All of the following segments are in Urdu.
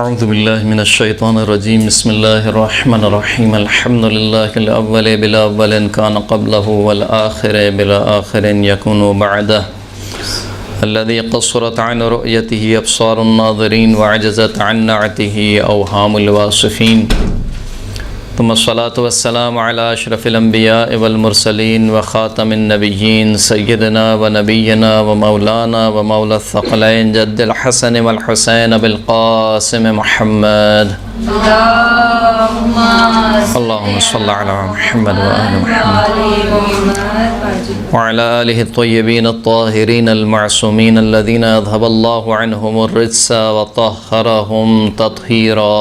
اعوذ باللہ من الشیطان الرجیم بسم اللہ الرحمن الرحیم الحمد للہ الاول بلا اول کان قبلہ والآخر بلا آخر یکون بعدہ الذي قصرت عن رؤيته ابصار الناظرین وعجزت عن نعته اوهام الواصفین ثم الصلاة والسلام على اشرف الانبیاء والمرسلین وخاتم النبیین سیدنا ونبینا ومولانا ومولا الثقلین جد الحسن والحسین بالقاسم محمد اللهم صل على محمد وآل محمد وعلى آله الطيبين الطاهرين المعصومين الذين أذهب الله عنهم الرجس وطهرهم تطهيرا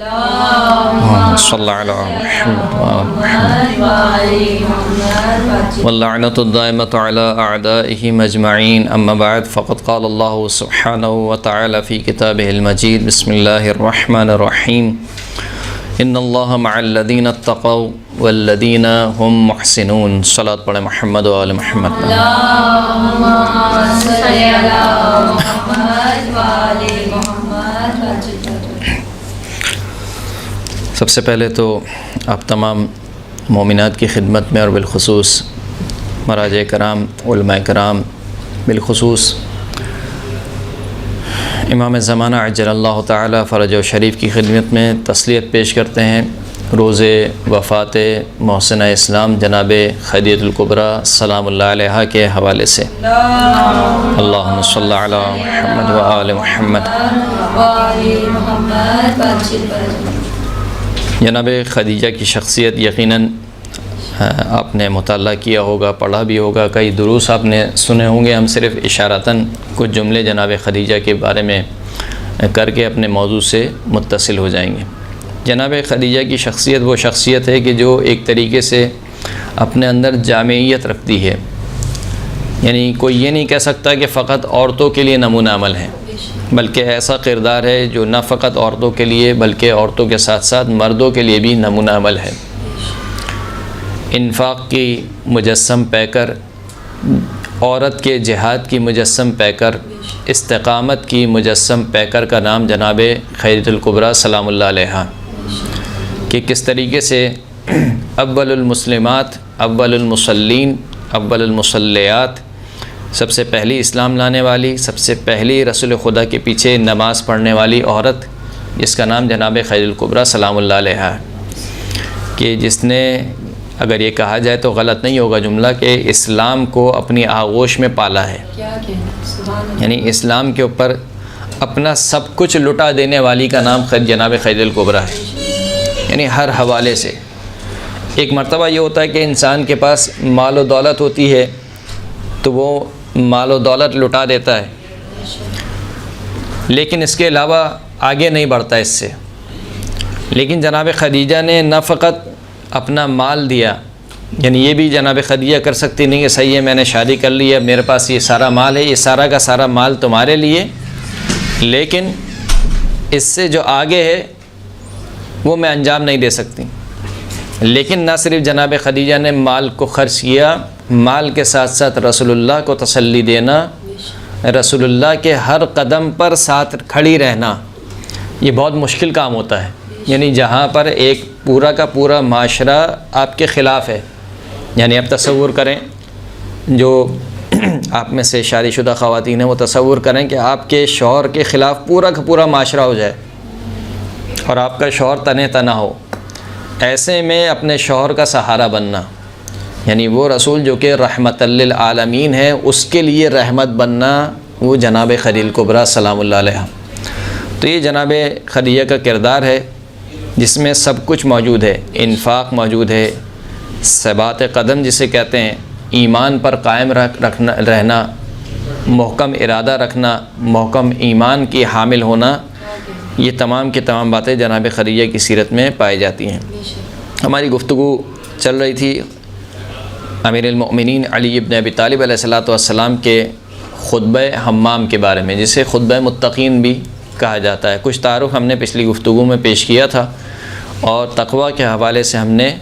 اللهم صل على محمد وآل محمد واللعنة الدائمة على أعدائهم أجمعين أما بعد فقد قال الله سبحانه وتعالى في كتابه المجيد بسم الله الرحمن الرحيم ان اللہ مع الذین اتقوا والذین هم محسنون صلاۃ پڑھیں محمد و آل محمد اللہم صل علی محمد و آل محمد۔ سب سے پہلے تو آپ تمام مومنات کی خدمت میں اور بالخصوص مراجع کرام علماء کرام بالخصوص امام زمانہ عجل اللہ تعالی فرج و شریف کی خدمت میں تسلیت پیش کرتے ہیں روز وفات محسنہ اسلام جناب خدیجہ الکبریٰ سلام اللہ علیہا کے حوالے سے اللہم صل علی محمد و آل محمد۔ جناب خدیجہ کی شخصیت یقیناً آپ نے مطالعہ کیا ہوگا، پڑھا بھی ہوگا، کئی دروس آپ نے سنے ہوں گے۔ ہم صرف اشارتاً کچھ جملے جناب خدیجہ کے بارے میں کر کے اپنے موضوع سے متصل ہو جائیں گے۔ جناب خدیجہ کی شخصیت وہ شخصیت ہے کہ جو ایک طریقے سے اپنے اندر جامعیت رکھتی ہے، یعنی کوئی یہ نہیں کہہ سکتا کہ فقط عورتوں کے لیے نمونہ عمل ہے، بلکہ ایسا کردار ہے جو نہ فقط عورتوں کے لیے بلکہ عورتوں کے ساتھ ساتھ مردوں کے لیے بھی نمونہ عمل ہے۔ انفاق کی مجسم پیکر، عورت کے جہاد کی مجسم پیکر، استقامت کی مجسم پیکر کا نام جناب خدیجہ الکبریٰ سلام اللہ علیہا، کہ کس طریقے سے اول المسلمات، اول المصلین، اول المصلیات، سب سے پہلی اسلام لانے والی، سب سے پہلی رسول خدا کے پیچھے نماز پڑھنے والی عورت، جس کا نام جناب خدیجہ الکبریٰ سلام اللہ علیہا، کہ جس نے، اگر یہ کہا جائے تو غلط نہیں ہوگا جملہ، کہ اسلام کو اپنی آغوش میں پالا ہے، یعنی اسلام کے اوپر اپنا سب کچھ لٹا دینے والی کا نام جناب خدیجہ الکبریٰ ہے، یعنی ہر حوالے سے۔ ایک مرتبہ یہ ہوتا ہے کہ انسان کے پاس مال و دولت ہوتی ہے تو وہ مال و دولت لٹا دیتا ہے، لیکن اس کے علاوہ آگے نہیں بڑھتا اس سے۔ لیکن جناب خدیجہ نے نہ فقط اپنا مال دیا، یعنی یہ بھی جناب خدیجہ کر سکتی نہیں کہ صحیح ہے میں نے شادی کر لی ہے، میرے پاس یہ سارا مال ہے، یہ سارا کا سارا مال تمہارے لیے، لیکن اس سے جو آگے ہے وہ میں انجام نہیں دے سکتی۔ لیکن نہ صرف جناب خدیجہ نے مال کو خرچ کیا، مال کے ساتھ ساتھ رسول اللہ کو تسلی دینا، رسول اللہ کے ہر قدم پر ساتھ کھڑی رہنا، یہ بہت مشکل کام ہوتا ہے، یعنی جہاں پر ایک پورا کا پورا معاشرہ آپ کے خلاف ہے۔ یعنی آپ تصور کریں، جو آپ میں سے شادی شدہ خواتین ہیں وہ تصور کریں کہ آپ کے شوہر کے خلاف پورا کا پورا معاشرہ ہو جائے اور آپ کا شوہر تنہ تنہا ہو، ایسے میں اپنے شوہر کا سہارا بننا، یعنی وہ رسول جو کہ رحمت للعالمین ہے اس کے لیے رحمت بننا، وہ جناب خدیجہ الکبریٰ سلام اللہ علیہا۔ تو یہ جناب خدیجہ کا کردار ہے جس میں سب کچھ موجود ہے، انفاق موجود ہے، ثبات قدم جسے کہتے ہیں، ایمان پر قائم رہنا، محکم ارادہ رکھنا، محکم ایمان کی حامل ہونا، یہ تمام کی تمام باتیں جناب خدیجہ کی سیرت میں پائی جاتی ہیں۔ ہماری گفتگو چل رہی تھی امیر المؤمنین علی ابن ابی طالب علیہ السلام کے خطبہ حمام کے بارے میں، جسے خطبہ متقین بھی کہا جاتا ہے۔ کچھ تعارف ہم نے پچھلی گفتگو میں پیش کیا تھا، اور تقویٰ کے حوالے سے ہم نے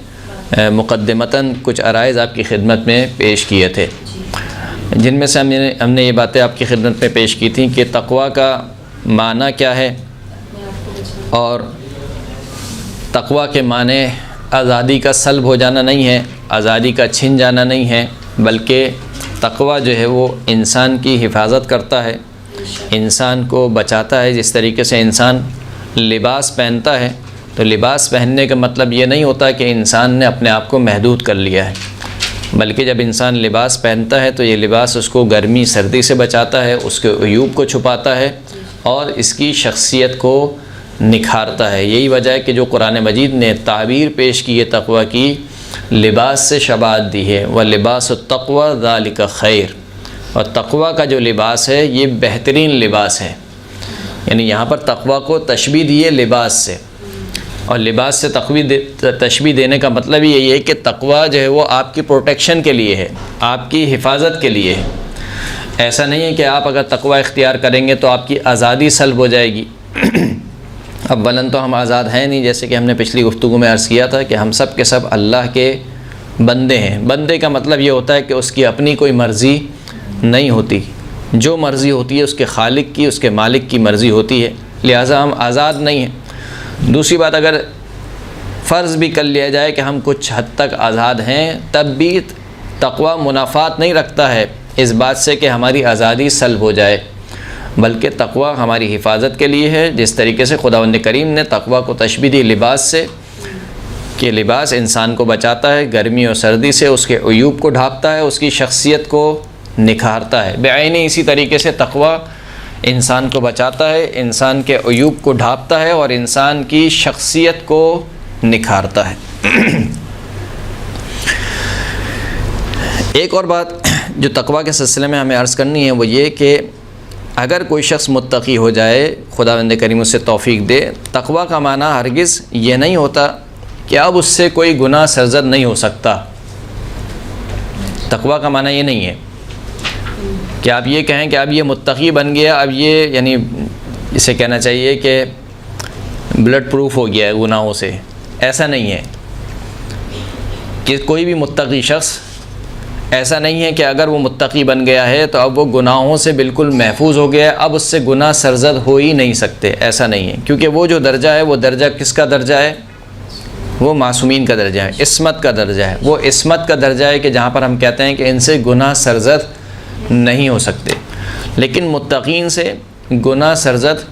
مقدمتاً کچھ عرائض آپ کی خدمت میں پیش کیے تھے، جن میں سے ہم نے یہ باتیں آپ کی خدمت میں پیش کی تھیں کہ تقویٰ کا معنی کیا ہے، اور تقوی کے معنی آزادی کا سلب ہو جانا نہیں ہے، آزادی کا چھن جانا نہیں ہے، بلکہ تقوی جو ہے وہ انسان کی حفاظت کرتا ہے، انسان کو بچاتا ہے۔ جس طریقے سے انسان لباس پہنتا ہے تو لباس پہننے کا مطلب یہ نہیں ہوتا کہ انسان نے اپنے آپ کو محدود کر لیا ہے، بلکہ جب انسان لباس پہنتا ہے تو یہ لباس اس کو گرمی سردی سے بچاتا ہے، اس کے عیوب کو چھپاتا ہے اور اس کی شخصیت کو نکھارتا ہے۔ یہی وجہ ہے کہ جو قرآن مجید نے تعبیر پیش کی ہے تقوی کی، لباس سے شباہت دی ہے، وَلِبَاسُ التَّقْوَى ذَلِكَ خَيْرٌ، اور تقوی کا جو لباس ہے یہ بہترین لباس ہے۔ یعنی یہاں پر تقوی کو تشبیہ دی ہے لباس سے، اور لباس سے تشبیہ دینے کا مطلب یہی ہے کہ تقوی جو ہے وہ آپ کی پروٹیکشن کے لیے ہے، آپ کی حفاظت کے لیے ہے۔ ایسا نہیں ہے کہ آپ اگر تقوی اختیار کریں گے تو آپ کی آزادی سلب ہو جائے گی۔ اولاً تو ہم آزاد ہیں نہیں، جیسے کہ ہم نے پچھلی گفتگو میں عرض کیا تھا کہ ہم سب کے سب اللہ کے بندے ہیں۔ بندے کا مطلب یہ ہوتا ہے کہ اس کی اپنی کوئی مرضی نہیں ہوتی، جو مرضی ہوتی ہے اس کے خالق کی، اس کے مالک کی مرضی ہوتی ہے، لہٰذا ہم آزاد نہیں ہیں۔ دوسری بات، اگر فرض بھی کر لیا جائے کہ ہم کچھ حد تک آزاد ہیں، تب بھی تقوی منافات نہیں رکھتا ہے اس بات سے کہ ہماری آزادی سلب ہو جائے، بلکہ تقوی ہماری حفاظت کے لیے ہے۔ جس طریقے سے خداوند کریم نے تقوی کو تشبیہ دی لباس سے، کہ لباس انسان کو بچاتا ہے گرمی اور سردی سے، اس کے عیوب کو ڈھانپتا ہے، اس کی شخصیت کو نکھارتا ہے۔ بعین اسی طریقے سے تقوی انسان کو بچاتا ہے، انسان کے عیوب کو ڈھانپتا ہے اور انسان کی شخصیت کو نکھارتا ہے۔ ایک اور بات جو تقوی کے سلسلے میں ہمیں عرض کرنی ہے وہ یہ کہ اگر کوئی شخص متقی ہو جائے، خداوند کریم اسے توفیق دے، تقوی کا معنی ہرگز یہ نہیں ہوتا کہ اب اس سے کوئی گناہ سرزد نہیں ہو سکتا۔ تقوی کا معنی یہ نہیں ہے کہ آپ یہ کہیں کہ اب یہ متقی بن گیا، اب یہ یعنی اسے کہنا چاہیے کہ بلڈ پروف ہو گیا ہے گناہوں سے۔ ایسا نہیں ہے کہ کوئی بھی متقی شخص، ایسا نہیں ہے کہ اگر وہ متقی بن گیا ہے تو اب وہ گناہوں سے بالکل محفوظ ہو گیا ہے، اب اس سے گناہ سرزد ہو ہی نہیں سکتے، ایسا نہیں ہے۔ کیونکہ وہ جو درجہ ہے وہ درجہ کس کا درجہ ہے؟ وہ معصومین کا درجہ ہے، عصمت کا درجہ ہے۔ وہ عصمت کا درجہ ہے کہ جہاں پر ہم کہتے ہیں کہ ان سے گناہ سرزد نہیں ہو سکتے، لیکن متقین سے گناہ سرزد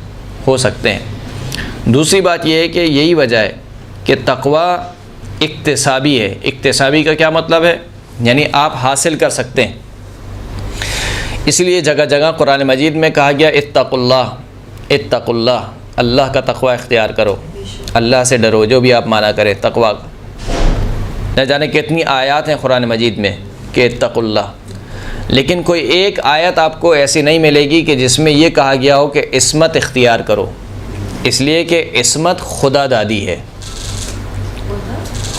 ہو سکتے ہیں۔ دوسری بات یہ ہے کہ یہی وجہ ہے کہ تقوی اکتسابی ہے۔ اکتسابی کا کیا مطلب ہے؟ یعنی آپ حاصل کر سکتے ہیں۔ اس لیے جگہ جگہ قرآن مجید میں کہا گیا اتقوا اللہ، اتقوا اللہ، اللہ کا تقوی اختیار کرو، اللہ سے ڈرو، جو بھی آپ مانا کریں تقوی کا۔ نہ جانے کتنی آیات ہیں قرآن مجید میں کہ اتقوا اللہ، لیکن کوئی ایک آیت آپ کو ایسی نہیں ملے گی کہ جس میں یہ کہا گیا ہو کہ عصمت اختیار کرو، اس لیے کہ عصمت خدا دادی ہے۔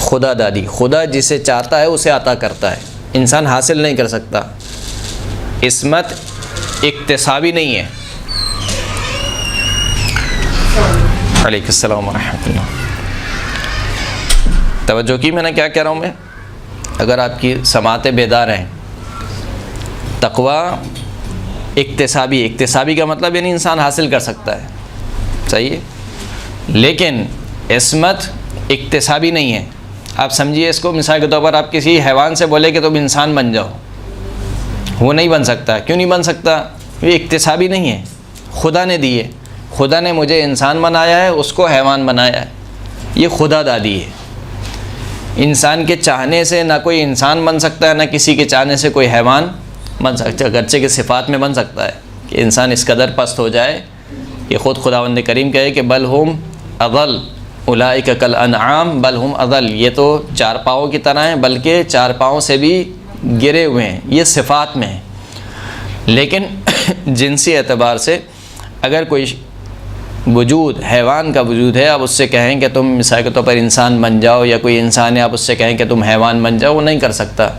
خدا دادی، خدا جسے چاہتا ہے اسے عطا کرتا ہے، انسان حاصل نہیں کر سکتا۔ عصمت اکتسابی نہیں ہے۔ علیکم السلام ورحمۃ اللہ۔ توجہ کی میں نے کیا کہہ رہا ہوں میں؟ اگر آپ کی سماعتیں بیدار ہیں، تقوی اکتسابی، اکتسابی کا مطلب یعنی انسان حاصل کر سکتا ہے، صحیح ہے، لیکن عصمت اکتسابی نہیں ہے۔ آپ سمجھیے اس کو، مثال کے طور پر آپ کسی حیوان سے بولے کہ تم انسان بن جاؤ، وہ نہیں بن سکتا۔ کیوں نہیں بن سکتا؟ یہ اکتسابی نہیں ہے، خدا نے دی ہے۔ خدا نے مجھے انسان بنایا ہے، اس کو حیوان بنایا ہے، یہ خدا دادی ہے۔ انسان کے چاہنے سے نہ کوئی انسان بن سکتا ہے، نہ کسی کے چاہنے سے کوئی حیوان بن سکتا ہے۔ اگرچہ کے صفات میں بن سکتا ہے کہ انسان اس قدر پست ہو جائے کہ خود خداوند کریم کہے کہ بل ہم اضل اولئک کالانعام بل ہم اضل، یہ تو چار پاؤں کی طرح ہیں بلکہ چار پاؤں سے بھی گرے ہوئے ہیں۔ یہ صفات میں ہے، لیکن جنسی اعتبار سے اگر کوئی وجود حیوان کا وجود ہے، آپ اس سے کہیں کہ تم مثال کے طور پر انسان بن جاؤ، یا کوئی انسان ہے آپ اس سے کہیں کہ تم حیوان بن جاؤ، وہ نہیں کر سکتا۔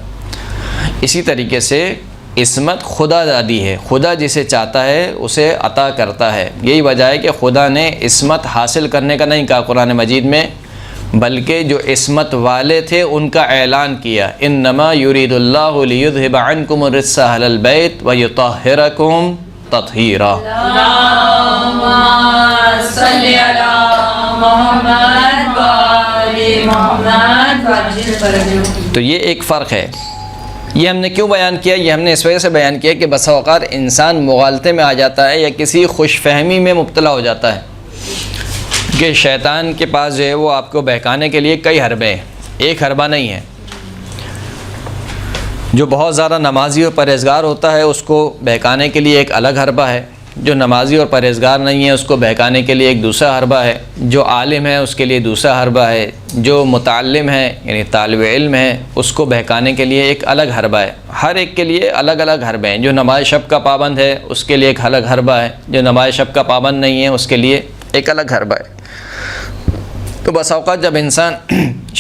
اسی طریقے سے عصمت خدا دادی ہے، خدا جسے چاہتا ہے اسے عطا کرتا ہے۔ یہی وجہ ہے کہ خدا نے عصمت حاصل کرنے کا نہیں کہا قرآن مجید میں، بلکہ جو عصمت والے تھے ان کا اعلان کیا، انما یرید اللہ لیذھب عنکم الرجس اہل البیت ویطہرکم تطہیرا۔ اللہم صلی علی تو یہ ایک فرق ہے. یہ ہم نے کیوں بیان کیا؟ یہ ہم نے اس وجہ سے بیان کیا کہ بسا اوقات انسان مغالطے میں آ جاتا ہے یا کسی خوش فہمی میں مبتلا ہو جاتا ہے کہ شیطان کے پاس جو ہے وہ آپ کو بہکانے کے لیے کئی حربے ہیں، ایک حربہ نہیں ہے. جو بہت زیادہ نمازی اور پرہیزگار ہوتا ہے اس کو بہکانے کے لیے ایک الگ حربہ ہے، جو نمازی اور پرہیزگار نہیں ہے اس کو بہکانے کے لیے ایک دوسرا حربہ ہے، جو عالم ہے اس کے لیے دوسرا حربہ ہے، جو متعلم ہے یعنی طالب علم ہے اس کو بہکانے کے لیے ایک الگ حربہ ہے. ہر ایک کے لیے الگ الگ حربے ہیں. جو نماز شب کا پابند ہے اس کے لیے ایک الگ حربہ ہے، جو نماز شب کا پابند نہیں ہے اس کے لیے ایک الگ حربہ ہے. تو بس اوقات جب انسان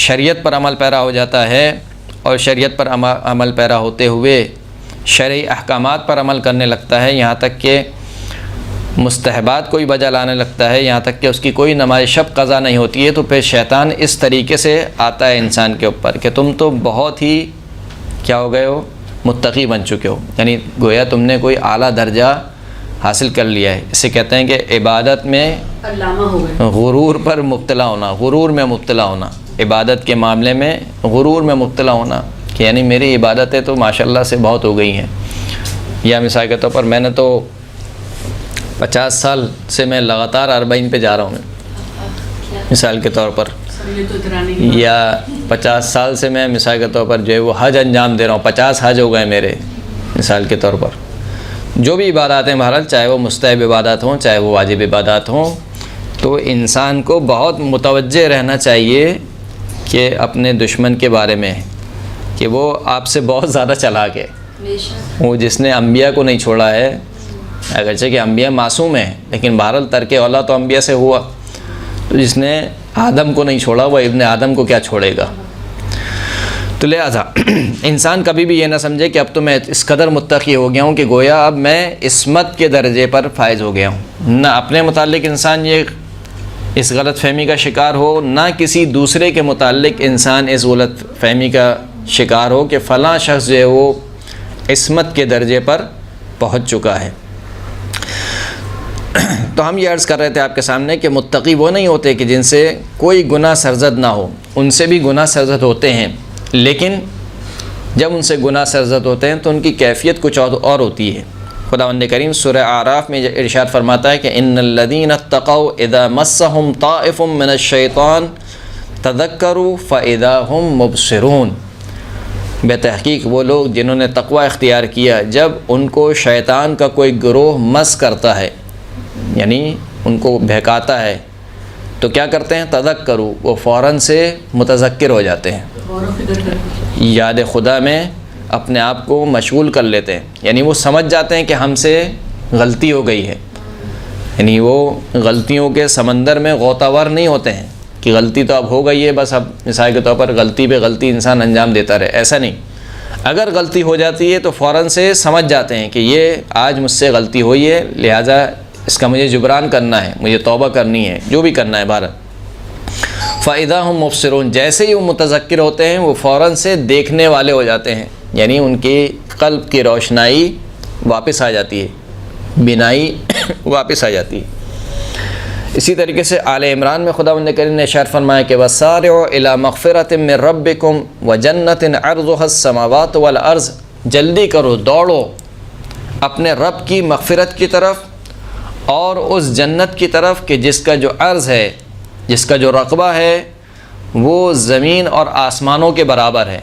شریعت پر عمل پیرا ہو جاتا ہے اور شریعت پر عمل پیرا ہوتے ہوئے شرعی احکامات پر عمل کرنے لگتا ہے، یہاں تک کہ مستحبات کوئی بجا لانے لگتا ہے، یہاں تک کہ اس کی کوئی نماز شب قضا نہیں ہوتی ہے، تو پھر شیطان اس طریقے سے آتا ہے انسان کے اوپر کہ تم تو بہت ہی کیا ہو گئے ہو، متقی بن چکے ہو، یعنی گویا تم نے کوئی اعلیٰ درجہ حاصل کر لیا ہے. اسے کہتے ہیں کہ عبادت میں علامہ ہو گئے، غرور پر مبتلا ہونا، غرور میں مبتلا ہونا، عبادت کے معاملے میں غرور میں مبتلا ہونا کہ یعنی میری عبادتیں تو ماشاءاللہ سے بہت ہو گئی ہیں. یا مثال کے طور پر میں نے تو 50 سال سے میں لگاتار 40 پہ جا رہا ہوں مثال کے طور پر، یا 50 سال سے میں مثال کے طور پر جو ہے وہ حج انجام دے رہا ہوں، 50 حج ہو گئے میرے مثال کے طور پر. جو بھی عبادات ہیں بہرحال چاہے وہ مستحب عبادات ہوں چاہے وہ واجب عبادات ہوں، تو انسان کو بہت متوجہ رہنا چاہیے کہ اپنے دشمن کے بارے میں کہ وہ آپ سے بہت زیادہ چلاک ہے. وہ جس نے انبیاء کو نہیں چھوڑا ہے، اگرچہ کہ انبیاء معصوم ہیں لیکن بہرحال ترک اولا تو انبیاء سے ہوا، تو جس نے آدم کو نہیں چھوڑا وہ ابن آدم کو کیا چھوڑے گا. تو لہٰذا انسان کبھی بھی یہ نہ سمجھے کہ اب تو میں اس قدر متقی ہو گیا ہوں کہ گویا اب میں عصمت کے درجے پر فائز ہو گیا ہوں. نہ اپنے متعلق انسان یہ اس غلط فہمی کا شکار ہو، نہ کسی دوسرے کے متعلق انسان اس غلط فہمی کا شکار ہو کہ فلاں شخص جو ہے وہ عصمت کے درجے پر پہنچ چکا ہے. تو ہم یہ عرض کر رہے تھے آپ کے سامنے کہ متقی وہ نہیں ہوتے کہ جن سے کوئی گناہ سرزد نہ ہو، ان سے بھی گناہ سرزد ہوتے ہیں، لیکن جب ان سے گناہ سرزد ہوتے ہیں تو ان کی کیفیت کچھ اور ہوتی ہے. خداوند کریم سورہ اعراف میں ارشاد فرماتا ہے کہ ان الذین اتقوا اذا مسهم طائف من الشیطان تذکروا فاذا هم مبصرون. بے تحقیق وہ لوگ جنہوں نے تقوی اختیار کیا جب ان کو شیطان کا کوئی گروہ مس کرتا ہے یعنی ان کو بہکاتا ہے تو کیا کرتے ہیں؟ تذکروا، وہ فوراً سے متذکر ہو جاتے ہیں، یاد خدا میں اپنے آپ کو مشغول کر لیتے ہیں، یعنی وہ سمجھ جاتے ہیں کہ ہم سے غلطی ہو گئی ہے. یعنی وہ غلطیوں کے سمندر میں غوطہ ور نہیں ہوتے ہیں کہ غلطی تو اب ہو گئی ہے بس اب مثال کے طور پر غلطی پہ غلطی انسان انجام دیتا رہے، ایسا نہیں. اگر غلطی ہو جاتی ہے تو فوراً سے سمجھ جاتے ہیں کہ یہ آج مجھ سے غلطی ہوئی ہے، لہٰذا اس کا مجھے جبران کرنا ہے، مجھے توبہ کرنی ہے، جو بھی کرنا ہے بھارت. فَإِذَا هُمْ مُبْصِرُونَ، جیسے ہی وہ متذکر ہوتے ہیں وہ فوراً سے دیکھنے والے ہو جاتے ہیں، یعنی ان کی قلب کی روشنائی واپس آ جاتی ہے، بینائی واپس آ جاتی ہے. اسی طریقے سے آل عمران میں خداوند کریم نے ارشاد فرمایا کہ وَسَارِعُوا إِلَىٰ مَغْفِرَةٍ مِّن رَبِّكُمْ وَجَنَّةٍ عَرْضُهَا السَّمَاوَاتُ وَالْأَرْضُ، جلدی کرو، دوڑو اپنے رب کی مغفرت کی طرف اور اس جنت کی طرف کہ جس کا جو عرض ہے، جس کا جو رقبہ ہے وہ زمین اور آسمانوں کے برابر ہے.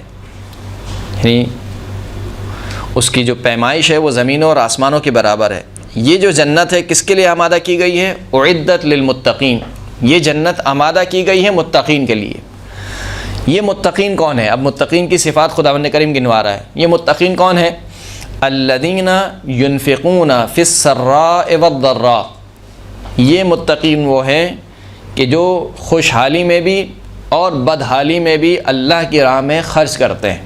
یعنی اس کی جو پیمائش ہے وہ زمینوں اور آسمانوں کے برابر ہے. یہ جو جنت ہے کس کے لیے آمادہ کی گئی ہے؟ اعدت للمتقین، یہ جنت آمادہ کی گئی ہے متقین کے لیے. یہ متقین کون ہے؟ اب متقین کی صفات خداوند کریم گنوا رہا ہے. یہ متقین کون ہے؟ الذین ينفقون فی السراء والضراء، یہ متقین وہ ہیں کہ جو خوشحالی میں بھی اور بدحالی میں بھی اللہ کی راہ میں خرچ کرتے ہیں.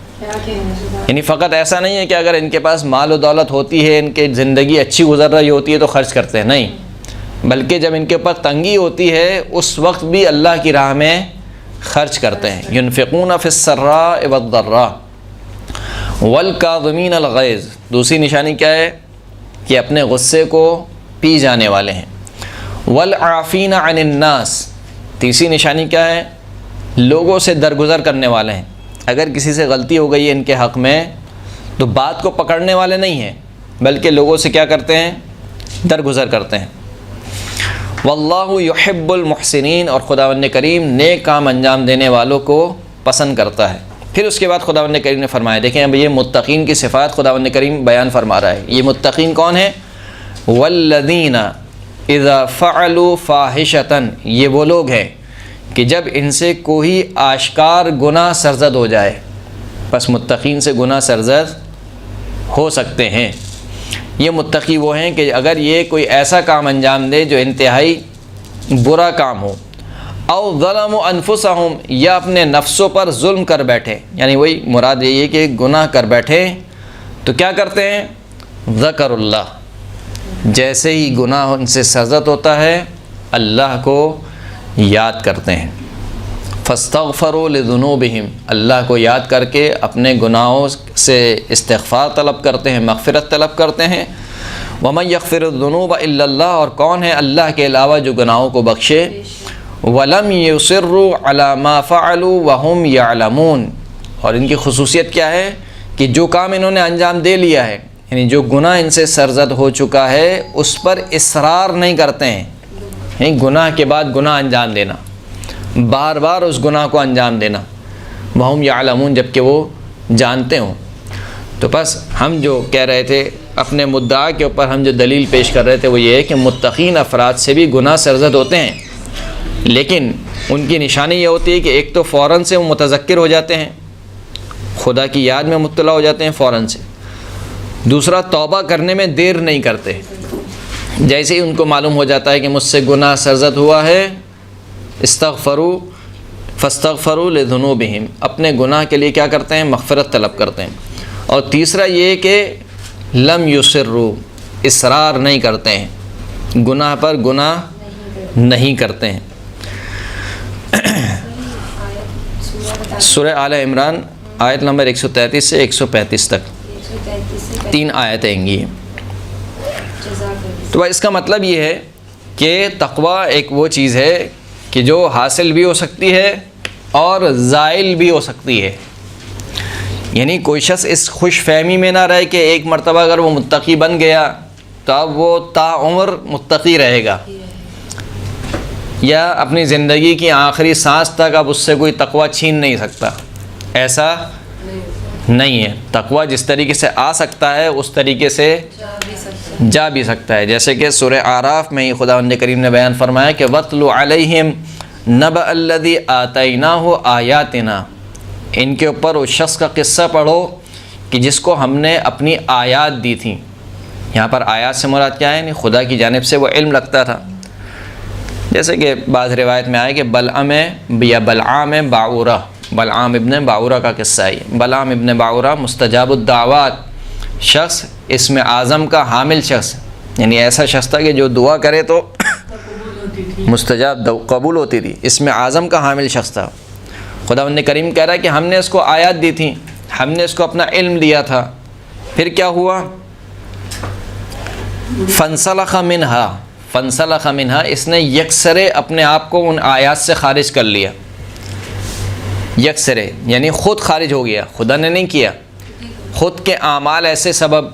یعنی فقط ایسا نہیں ہے کہ اگر ان کے پاس مال و دولت ہوتی ہے، ان کی زندگی اچھی گزر رہی ہوتی ہے تو خرچ کرتے ہیں، نہیں، بلکہ جب ان کے اوپر تنگی ہوتی ہے اس وقت بھی اللہ کی راہ میں خرچ کرتے ہیں. ينفقون فی السراء والضراء والکاظمین الغیظ، دوسری نشانی کیا ہے؟ کہ اپنے غصے کو پی جانے والے ہیں. والعافین عن الناس، تیسری نشانی کیا ہے؟ لوگوں سے درگزر کرنے والے ہیں. اگر کسی سے غلطی ہو گئی ہے ان کے حق میں تو بات کو پکڑنے والے نہیں ہیں، بلکہ لوگوں سے کیا کرتے ہیں؟ درگزر کرتے ہیں۔ واللہ یحب المحسنین، اور خداوند کریم نیک کام انجام دینے والوں کو پسند کرتا ہے۔ پھر اس کے بعد خداوند کریم نے فرمایا، دیکھیں اب یہ متقین کی صفات خداوند کریم بیان فرما رہا ہے۔ یہ متقین کون ہیں؟ والذین اذا فعلوا فاحشۃ، یہ وہ لوگ ہیں کہ جب ان سے کوئی آشکار گناہ سرزد ہو جائے، پس متقین سے گناہ سرزد ہو سکتے ہیں۔ یہ متقی وہ ہیں کہ اگر یہ کوئی ایسا کام انجام دے جو انتہائی برا کام ہو، او ظلموا انفسہم، یا اپنے نفسوں پر ظلم کر بیٹھے، یعنی وہی مراد یہی ہے کہ گناہ کر بیٹھے تو کیا کرتے ہیں؟ ذکر اللہ، جیسے ہی گناہ ان سے سرزد ہوتا ہے اللہ کو یاد کرتے ہیں۔ فاستغفروا لذنوبہم، اللہ کو یاد کر کے اپنے گناہوں سے استغفار طلب کرتے ہیں، مغفرت طلب کرتے ہیں۔ ومن یغفر الذنوب الا اللہ، اور کون ہے اللہ کے علاوہ جو گناہوں کو بخشے۔ ولم یصروا علی ما فعلوا وهم یعلمون، اور ان کی خصوصیت کیا ہے کہ جو کام انہوں نے انجام دے لیا ہے، یعنی جو گناہ ان سے سرزد ہو چکا ہے اس پر اصرار نہیں کرتے ہیں، یعنی گناہ کے بعد گناہ انجام دینا، بار بار اس گناہ کو انجام دینا۔ وہم یعلمون، جب کہ وہ جانتے ہوں۔ تو بس ہم جو کہہ رہے تھے اپنے مدعا کے اوپر، ہم جو دلیل پیش کر رہے تھے وہ یہ ہے کہ متقین افراد سے بھی گناہ سرزد ہوتے ہیں، لیکن ان کی نشانی یہ ہوتی ہے کہ ایک تو فوراً سے وہ متذکر ہو جاتے ہیں، خدا کی یاد میں مبتلا ہو جاتے ہیں فوراً سے۔ دوسرا، توبہ کرنے میں دیر نہیں کرتے، جیسے ہی ان کو معلوم ہو جاتا ہے کہ مجھ سے گناہ سرزد ہوا ہے، استغفروا فاستغفروا لذنوبہم، اپنے گناہ کے لیے کیا کرتے ہیں؟ مغفرت طلب کرتے ہیں۔ اور تیسرا یہ کہ لم یصروا، اصرار نہیں کرتے ہیں، گناہ پر گناہ نہیں کرتے ہیں۔ سورہ آل عمران آیت نمبر 133 سے 135 تک 3 آیتیں ہیں گی۔ تو اس کا مطلب یہ ہے کہ تقویٰ ایک وہ چیز ہے کہ جو حاصل بھی ہو سکتی ہے اور زائل بھی ہو سکتی ہے، یعنی کوئی شخص اس خوش فہمی میں نہ رہے کہ ایک مرتبہ اگر وہ متقی بن گیا تو اب وہ تا عمر متقی رہے گا، یا اپنی زندگی کی آخری سانس تک اب اس سے کوئی تقویٰ چھین نہیں سکتا۔ ایسا نہیں ہے، تقویٰ جس طریقے سے آ سکتا ہے اس طریقے سے جا بھی سکتا ہے، جیسے کہ سورہ اعراف میں ہی خداوند کریم نے بیان فرمایا کہ وَاتْلُ عَلَيْهِمْ نَبَأَ الَّذِي آتَيْنَاهُ آیَاتِنَا، ان کے اوپر اس شخص کا قصہ پڑھو کہ جس کو ہم نے اپنی آیات دی تھیں۔ یہاں پر آیات سے مراد کیا ہے؟ یعنی خدا کی جانب سے وہ علم رکھتا تھا، جیسے کہ بعض روایت میں آئے کہ بلعام باعورہ، بلعام ابن باعورہ کا قصہ ہے۔ بلعام ابن باعورہ مستجاب الدعوات، شخص اسم اعظم کا حامل شخص، یعنی ایسا شخص تھا کہ جو دعا کرے تو مستجاب قبول ہوتی تھی، اسم اعظم کا حامل شخص تھا۔ خداوند کریم کہہ رہا ہے کہ ہم نے اس کو آیات دی تھیں، ہم نے اس کو اپنا علم دیا تھا، پھر کیا ہوا؟ فانسلخ منہا، اس نے یکسرے اپنے آپ کو ان آیات سے خارج کر لیا۔ یکسرے یعنی خود خارج ہو گیا، خدا نے نہیں کیا، خود کے اعمال ایسے سبب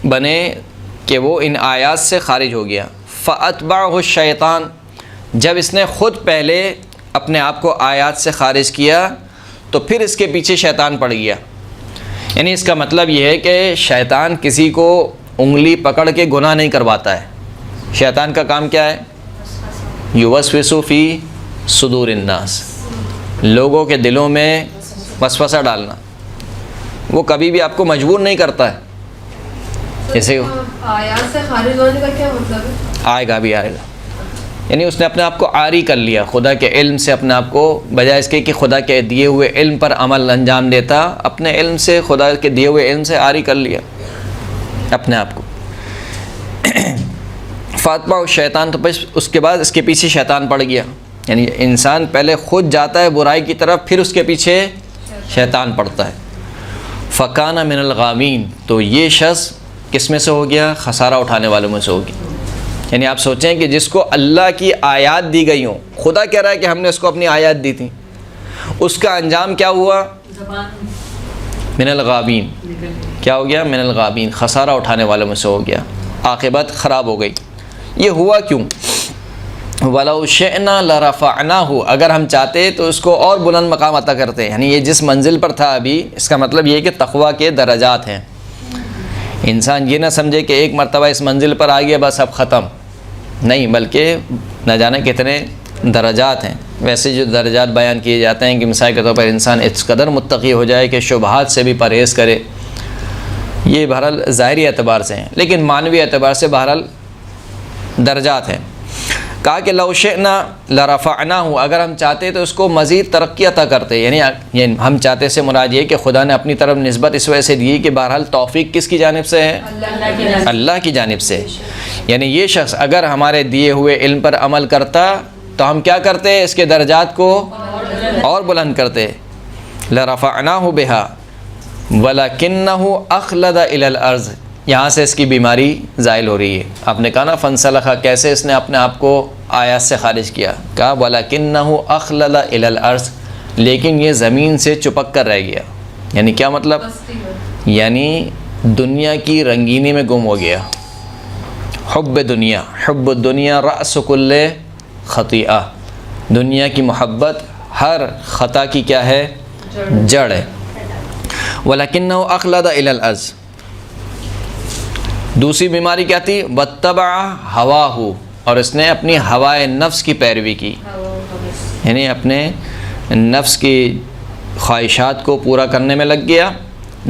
بنے کہ وہ ان آیات سے خارج ہو گیا۔ فَأَتْبَعَهُ الشَّيْطَانُ، جب اس نے خود پہلے اپنے آپ کو آیات سے خارج کیا تو پھر اس کے پیچھے شیطان پڑ گیا۔ یعنی اس کا مطلب یہ ہے کہ شیطان کسی کو انگلی پکڑ کے گناہ نہیں کرواتا ہے، شیطان کا کام کیا ہے؟ یوسوس فی صدور الناس، لوگوں کے دلوں میں وسوسہ ڈالنا۔ وہ کبھی بھی آپ کو مجبور نہیں کرتا ہے، جیسے آیات سے خارج ہونے کا کیا مطلب ہے؟ آئے گا بھی آئے گا، یعنی اس نے اپنے آپ کو عاری کر لیا خدا کے علم سے، اپنے آپ کو بجائے اس کے کہ خدا کے دیے ہوئے علم پر عمل انجام دیتا، اپنے علم سے، خدا کے دیے ہوئے علم سے عاری کر لیا اپنے آپ کو۔ فاطمہ اور شیطان، تو بس اس کے بعد اس کے پیچھے شیطان پڑ گیا، یعنی انسان پہلے خود جاتا ہے برائی کی طرف، پھر اس کے پیچھے شیطان پڑتا ہے۔ فکانہ من الغامین، تو یہ شخص کس میں سے ہو گیا؟ خسارہ اٹھانے والوں میں سے ہو گیا۔ یعنی آپ سوچیں کہ جس کو اللہ کی آیات دی گئی ہوں، خدا کہہ رہا ہے کہ ہم نے اس کو اپنی آیات دی تھی، اس کا انجام کیا ہوا؟ من الغابین، کیا ہو گیا؟ من الغابین، خسارہ اٹھانے والوں میں سے ہو گیا، عاقبت خراب ہو گئی۔ یہ ہوا کیوں؟ وَلَوْ شِئْنَا لَرَفَعْنَاهُ، اگر ہم چاہتے تو اس کو اور بلند مقام عطا کرتے، یعنی یہ جس منزل پر تھا ابھی، اس کا مطلب یہ کہ تقویٰ کے درجات ہیں۔ انسان یہ نہ سمجھے کہ ایک مرتبہ اس منزل پر آ گیا بس اب ختم، نہیں، بلکہ نہ جانے کتنے درجات ہیں۔ ویسے جو درجات بیان کیے جاتے ہیں کہ مثال کے طور پر انسان اس قدر متقی ہو جائے کہ شبہات سے بھی پرہیز کرے، یہ بہرحال ظاہری اعتبار سے ہیں، لیکن معنوی اعتبار سے بہرحال درجات ہیں۔ کہا کہ لو شئنا لرفعناہ، اگر ہم چاہتے تو اس کو مزید ترقی عطا کرتے، یعنی ہم چاہتے سے مراد یہ کہ خدا نے اپنی طرف نسبت اس وجہ سے دی کہ بہرحال توفیق کس کی جانب سے ہے؟ اللہ کی جانب سے۔ یعنی یہ شخص اگر ہمارے دیے ہوئے علم پر عمل کرتا تو ہم کیا کرتے؟ اس کے درجات کو اور بلند کرتے۔ لرفعناہ بہا ولکنہ اخلد الی الارض، یہاں سے اس کی بیماری زائل ہو رہی ہے۔ آپ نے کہا نا فنسلخ، کیسے اس نے اپنے آپ کو آیات سے خارج کیا؟ کہا ولکنہ اخلد الی الارض، لیکن یہ زمین سے چپک کر رہ گیا۔ یعنی کیا مطلب؟ یعنی دنیا کی رنگینی میں گم ہو گیا۔ حب دنیا، حب الدنیا رأس کل خطیئہ، دنیا کی محبت ہر خطا کی کیا ہے؟ جڑ ہے۔ وَلَكِنَّهُ أَخْلَدَ إِلَى الْأَرْضِ، دوسری بیماری کیا تھی؟ وَاتَّبَعَ هَوَاهُ، اور اس نے اپنی ہوائے نفس کی پیروی کی، یعنی اپنے نفس کی خواہشات کو پورا کرنے میں لگ گیا،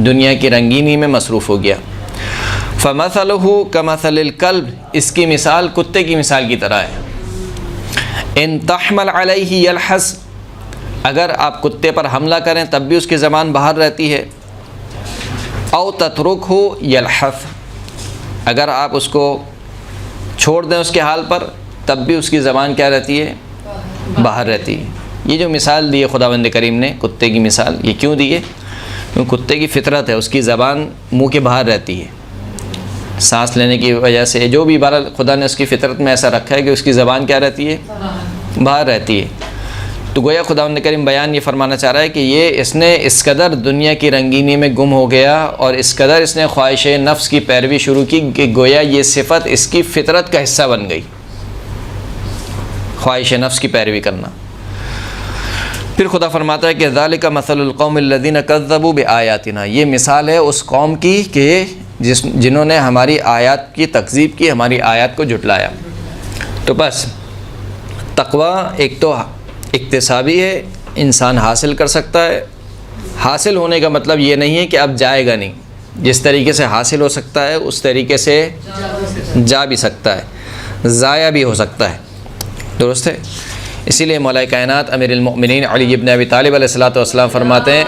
دنیا کی رنگینی میں مصروف ہو گیا۔ فَمَثَلُهُ كَمَثَلِ الْكَلْبِ، اس کی مثال کتے کی مثال کی طرح ہے۔ ان تحمل علیہ یلحظ، اگر آپ کتے پر حملہ کریں تب بھی اس کی زبان باہر رہتی ہے۔ او تترکہ یلحظ، اگر آپ اس کو چھوڑ دیں اس کے حال پر تب بھی اس کی زبان کیا رہتی ہے؟ باہر رہتی ہے۔ یہ جو مثال دی ہے خداوند کریم نے کتے کی مثال، یہ کیوں دی ہے؟ کیونکہ کتے کی فطرت ہے، اس کی زبان منہ کے باہر رہتی ہے، سانس لینے کی وجہ سے جو بھی بہرحال خدا نے اس کی فطرت میں ایسا رکھا ہے کہ اس کی زبان کیا رہتی ہے؟ باہر رہتی ہے۔ تو گویا خداوند کریم بیان یہ فرمانا چاہ رہا ہے کہ یہ اس نے اس قدر دنیا کی رنگینی میں گم ہو گیا اور اس قدر اس نے خواہش نفس کی پیروی شروع کی کہ گویا یہ صفت اس کی فطرت کا حصہ بن گئی، خواہش نفس کی پیروی کرنا۔ پھر خدا فرماتا ہے کہ ذالک مثل القوم الذین کذبوا بآیاتنا، یہ مثال ہے اس قوم کی کہ جنہوں نے ہماری آیات کی تکذیب کی، ہماری آیات کو جھٹلایا۔ تو بس تقویٰ ایک تو اکتسابی ہے، انسان حاصل کر سکتا ہے، حاصل ہونے کا مطلب یہ نہیں ہے کہ اب جائے گا نہیں، جس طریقے سے حاصل ہو سکتا ہے اس طریقے سے جا بھی سکتا ہے، ضائع بھی ہو سکتا ہے، درست ہے۔ اسی لیے مولا کائنات امیر المؤمنین علی ابن ابی طالب علیہ الصلوۃ والسلام فرماتے ہیں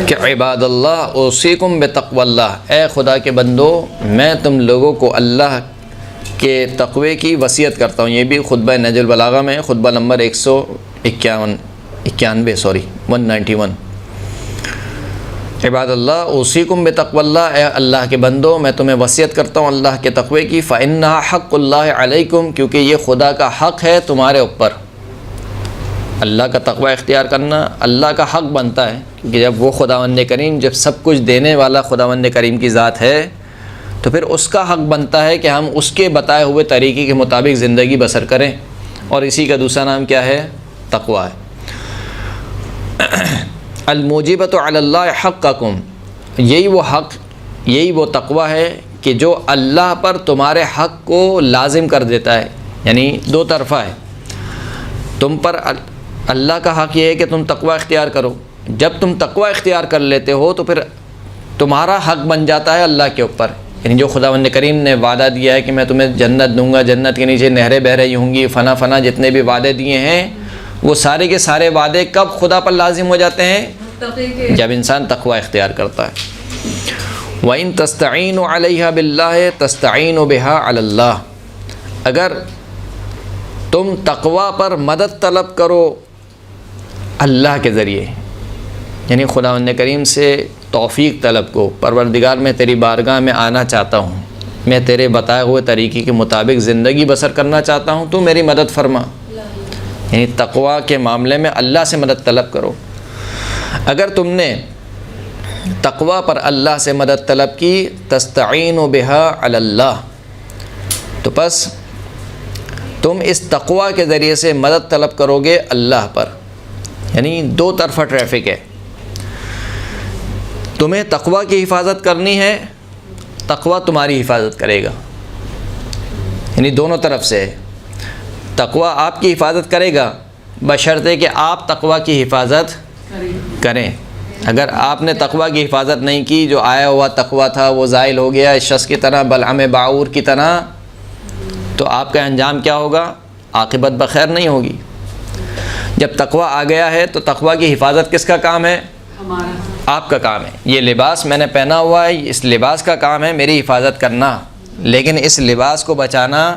کہ عباد اللہ اوصیکم بتقوی اللہ، اے خدا کے بندو میں تم لوگوں کو اللہ کے تقوی کی وصیت کرتا ہوں۔ یہ بھی خطبہ نہج البلاغہ میں خطبہ نمبر 191 عباد اللہ اوصیکم بتقوی اللہ، اے اللہ کے بندو میں تمہیں وصیت کرتا ہوں اللہ کے تقوی کی، فإنہا حق اللہ علیکم، کیونکہ یہ خدا کا حق ہے تمہارے اوپر۔ اللہ کا تقوی اختیار کرنا اللہ کا حق بنتا ہے، کیونکہ جب وہ خداوند کریم جب سب کچھ دینے والا خداوند کریم کی ذات ہے تو پھر اس کا حق بنتا ہے کہ ہم اس کے بتائے ہوئے طریقے کے مطابق زندگی بسر کریں، اور اسی کا دوسرا نام کیا ہے؟ تقوی ہے۔ الموجبۃ علی اللہ حقکم، یہی وہ حق، یہی وہ تقوی ہے کہ جو اللہ پر تمہارے حق کو لازم کر دیتا ہے، یعنی دو طرفہ ہے۔ تم پر اللہ کا حق یہ ہے کہ تم تقوی اختیار کرو، جب تم تقوی اختیار کر لیتے ہو تو پھر تمہارا حق بن جاتا ہے اللہ کے اوپر، یعنی جو خداوند کریم نے وعدہ دیا ہے کہ میں تمہیں جنت دوں گا، جنت کے نیچے نہریں بہہ رہی ہوں گی، فنا فنا جتنے بھی وعدے دیے ہیں وہ سارے کے سارے وعدے کب خدا پر لازم ہو جاتے ہیں؟ جب انسان تقوی اختیار کرتا ہے۔ وَإِن تَسْتَعِينُ عَلَيْهَا بِاللَّهِ تَسْتَعِينُ بِهَا عَلَى اللَّهِ، اگر تم تقوی پر مدد طلب کرو اللہ کے ذریعے، یعنی خداوند کریم سے توفیق طلب کو، پروردگار میں تیری بارگاہ میں آنا چاہتا ہوں، میں تیرے بتائے ہوئے طریقے کے مطابق زندگی بسر کرنا چاہتا ہوں، تو میری مدد فرما۔ یعنی تقویٰ کے معاملے میں اللہ سے مدد طلب کرو۔ اگر تم نے تقویٰ پر اللہ سے مدد طلب کی، تستعین بہا علی اللہ، تو پس تم اس تقویٰ کے ذریعے سے مدد طلب کرو گے اللہ پر۔ یعنی دو طرفہ ٹریفک ہے، تمہیں تقویٰ کی حفاظت کرنی ہے، تقویٰ تمہاری حفاظت کرے گا۔ یعنی دونوں طرف سے تقویٰ آپ کی حفاظت کرے گا، بشرطے کہ آپ تقویٰ کی حفاظت کریں۔ اگر آپ نے تقویٰ کی حفاظت نہیں کی، جو آیا ہوا تقویٰ تھا وہ زائل ہو گیا اس شخص کی طرح، بلعم باعور کی طرح، تو آپ کا انجام کیا ہوگا؟ عاقبت بخیر نہیں ہوگی۔ جب تقویٰ آ گیا ہے تو تقویٰ کی حفاظت کس کا کام ہے؟ آپ کا کام ہے۔ یہ لباس میں نے پہنا ہوا ہے، اس لباس کا کام ہے میری حفاظت کرنا، لیکن اس لباس کو بچانا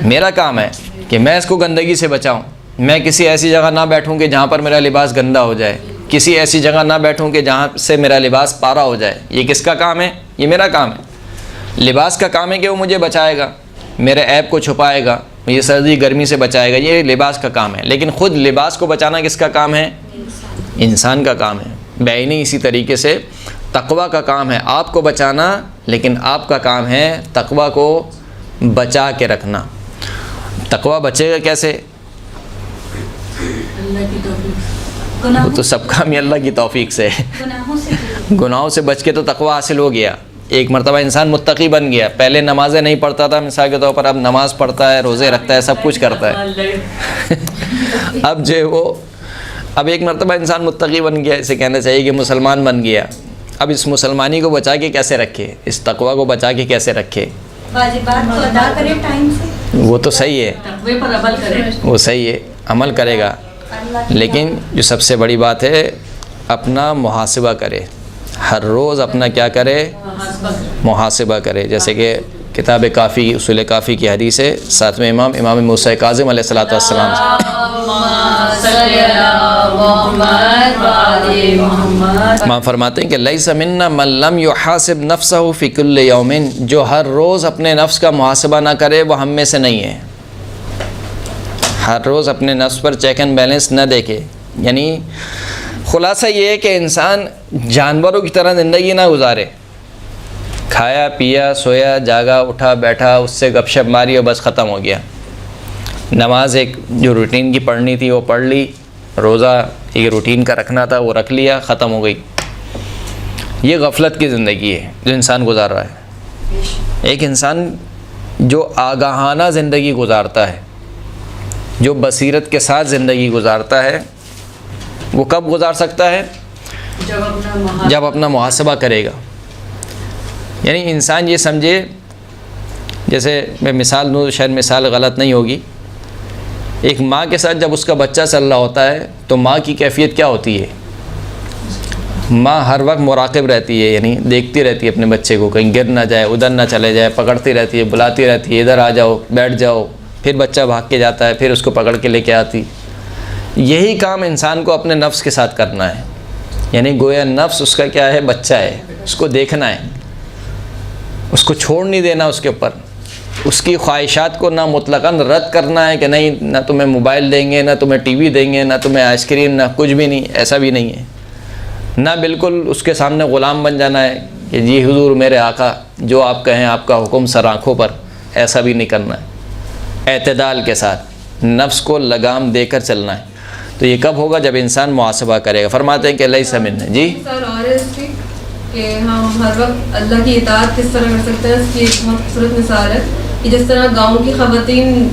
میرا کام ہے کہ میں اس کو گندگی سے بچاؤں۔ میں کسی ایسی جگہ نہ بیٹھوں کہ جہاں پر میرا لباس گندا ہو جائے، کسی ایسی جگہ نہ بیٹھوں کہ جہاں سے میرا لباس پارا ہو جائے۔ یہ کس کا کام ہے؟ یہ میرا کام ہے۔ لباس کا کام ہے کہ وہ مجھے بچائے گا، میرے عیب کو چھپائے گا، یہ سردی گرمی سے بچائے گا، یہ لباس کا کام ہے۔ لیکن خود لباس کو بچانا کس کا کام ہے؟ انسان کا کام ہے۔ بعینی اسی طریقے سے تقویٰ کا کام ہے آپ کو بچانا، لیکن آپ کا کام ہے تقویٰ کو بچا کے رکھنا۔ تقویٰ بچے گا کیسے؟ وہ تو سب کام ہی اللہ کی توفیق سے ہے۔ گناہوں سے بچ کے تو تقویٰ حاصل ہو گیا۔ ایک مرتبہ انسان متقی بن گیا، پہلے نمازیں نہیں پڑھتا تھا مثال کے طور پر، اب نماز پڑھتا ہے، روزے رکھتا ہے، سب کچھ کرتا ہے۔ اب جو وہ اب ایک مرتبہ انسان متقی بن گیا، اسے کہنا چاہیے کہ مسلمان بن گیا۔ اب اس مسلمانی کو بچا کے کیسے رکھے، اس تقویٰ کو بچا کے کیسے رکھے؟ واجبات کو ادا کرے ٹائم سے، وہ تو صحیح ہے، تقوی پر عمل کرے، وہ صحیح ہے، عمل کرے گا، لیکن جو سب سے بڑی بات ہے اپنا محاسبہ کرے، ہر روز اپنا کیا کرے؟ محاسبہ کرے۔ جیسے کہ کتاب کافی، اصول کافی کی حدیث ہے، ساتویں امام موسیٰ کاظم علیہ الصلوۃ والسلام امام فرماتے ہیں کہ لیس منا من لم یحاسب نفسہ فی کل یوم، جو ہر روز اپنے نفس کا محاسبہ نہ کرے وہ ہم میں سے نہیں ہے۔ ہر روز اپنے نفس پر چیک اینڈ بیلنس نہ دیکھے، یعنی خلاصہ یہ ہے کہ انسان جانوروں کی طرح زندگی نہ گزارے، کھایا پیا سویا جاگا اٹھا بیٹھا، اس سے گپ شپ ماری اور بس ختم ہو گیا۔ نماز ایک جو روٹین کی پڑھنی تھی وہ پڑھ لی، روزہ ایک روٹین کا رکھنا تھا وہ رکھ لیا، ختم ہو گئی۔ یہ غفلت کی زندگی ہے جو انسان گزار رہا ہے۔ ایک انسان جو آگاہانہ زندگی گزارتا ہے، جو بصیرت کے ساتھ زندگی گزارتا ہے، وہ کب گزار سکتا ہے؟ جب اپنا محاسبہ کرے گا۔ یعنی انسان یہ سمجھے، جیسے میں مثال دوں، شاید مثال غلط نہیں ہوگی، ایک ماں کے ساتھ جب اس کا بچہ چل رہا ہوتا ہے تو ماں کی کیفیت کیا ہوتی ہے؟ ماں ہر وقت مراقب رہتی ہے، یعنی دیکھتی رہتی ہے اپنے بچے کو، کہیں گر نہ جائے، ادھر نہ چلے جائے، پکڑتی رہتی ہے، بلاتی رہتی ہے، ادھر آ جاؤ، بیٹھ جاؤ، پھر بچہ بھاگ کے جاتا ہے، پھر اس کو پکڑ کے لے کے آتی۔ یہی کام انسان کو اپنے نفس کے ساتھ کرنا ہے، یعنی گویا نفس اس کا کیا ہے؟ بچہ ہے، اس کو دیکھنا ہے، اس کو چھوڑ نہیں دینا اس کے اوپر، اس کی خواہشات کو نہ مطلقاً رد کرنا ہے کہ نہیں، نہ تمہیں موبائل دیں گے، نہ تمہیں ٹی وی دیں گے، نہ تمہیں آئس کریم، نہ کچھ بھی نہیں، ایسا بھی نہیں ہے۔ نہ بالکل اس کے سامنے غلام بن جانا ہے کہ جی حضور میرے آقا جو آپ کہیں آپ کا حکم سر آنکھوں پر، ایسا بھی نہیں کرنا ہے۔ اعتدال کے ساتھ نفس کو لگام دے کر چلنا ہے۔ تو یہ کب ہوگا؟ جب انسان محاسبہ کرے گا۔ فرماتے ہیں کہ لیس منا، جی سر اور ہے اس کی کہ ہم ہر وقت اللہ کی اطاعت کس طرح کر سکتے ہیں، اس کی ایک بہت خوبصورت مثال ہے کہ جس طرح گاؤں کی خواتین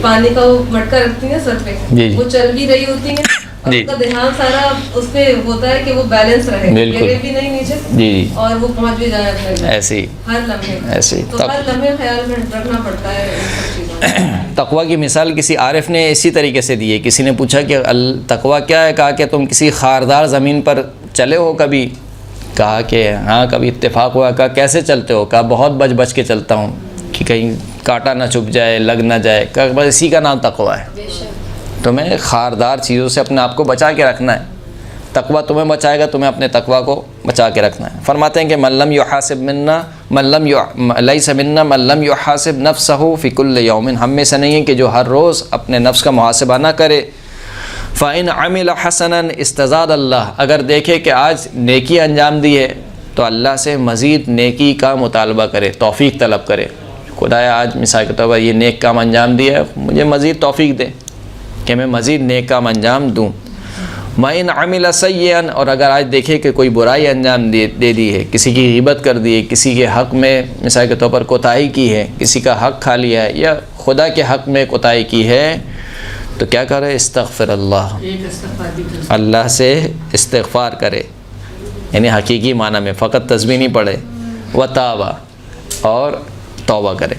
پانی کا وہ مٹکا رکھتی ہیں سر پہ، وہ چل بھی رہی ہوتی ہیں، اس کا دھیان سارا اس پہ ہوتا ہے کہ وہ بیلنس رہے، گرے بھی نہیں نیچے اور وہ پہنچ بھی جائے اپنے ایسی ہر لمحے، ایسی تو ہر لمحے خیال میں رکھنا پڑتا ہے ان سب چیزوں۔ تقویٰ کی مثال کسی عارف نے اسی طریقے سے دی ہے۔ کسی نے پوچھا کہ تقویٰ کیا ہے؟ کہا کہ تم کسی خاردار زمین پر چلے ہو کبھی؟ کہا کہ ہاں کبھی اتفاق ہوا۔ کہا کیسے چلتے ہو؟ کہا بہت بچ بچ کے چلتا ہوں کہ کہیں کانٹا نہ چبھ جائے، لگ نہ جائے۔ کہا بس اسی کا نام تقویٰ ہے، تمہیں خاردار چیزوں سے اپنے آپ کو بچا کے رکھنا ہے۔ تقویٰ تمہیں بچائے گا، تمہیں اپنے تقویٰ کو بچا کے رکھنا ہے۔ فرماتے ہیں کہ من لم یحاسب منا لیس منا من لم یحاسب نفسہ فی کل یوم، ہم میں سے نہیں ہے کہ جو ہر روز اپنے نفس کا محاسبہ نہ کرے۔ فَإِنْ عَمِلَ حَسَنًا اسْتَزَادَ اللہ، اگر دیکھے کہ آج نیکی انجام دی ہے تو اللہ سے مزید نیکی کا مطالبہ کرے، توفیق طلب کرے، خدایا آج مثال کے طور پر یہ نیک کام انجام دیا ہے، مجھے مزید توفیق دے کہ میں مزید نیک کام انجام دوں۔ وَإِنْ عَمِلَ سَيِّئًا، اور اگر آج دیکھے کہ کوئی برائی انجام دے دی ہے، کسی کی غیبت کر دی ہے، کسی کے حق میں مثال کے طور پر کوتاہی کی ہے، کسی کا حق کھا لیا ہے یا خدا کے حق میں کوتاہی کی ہے، تو کیا کرے؟ استغفر اللہ، اللہ سے استغفار کرے، یعنی حقیقی معنی میں فقط تسبیح نہیں پڑھے، وتابا، اور توبہ کرے۔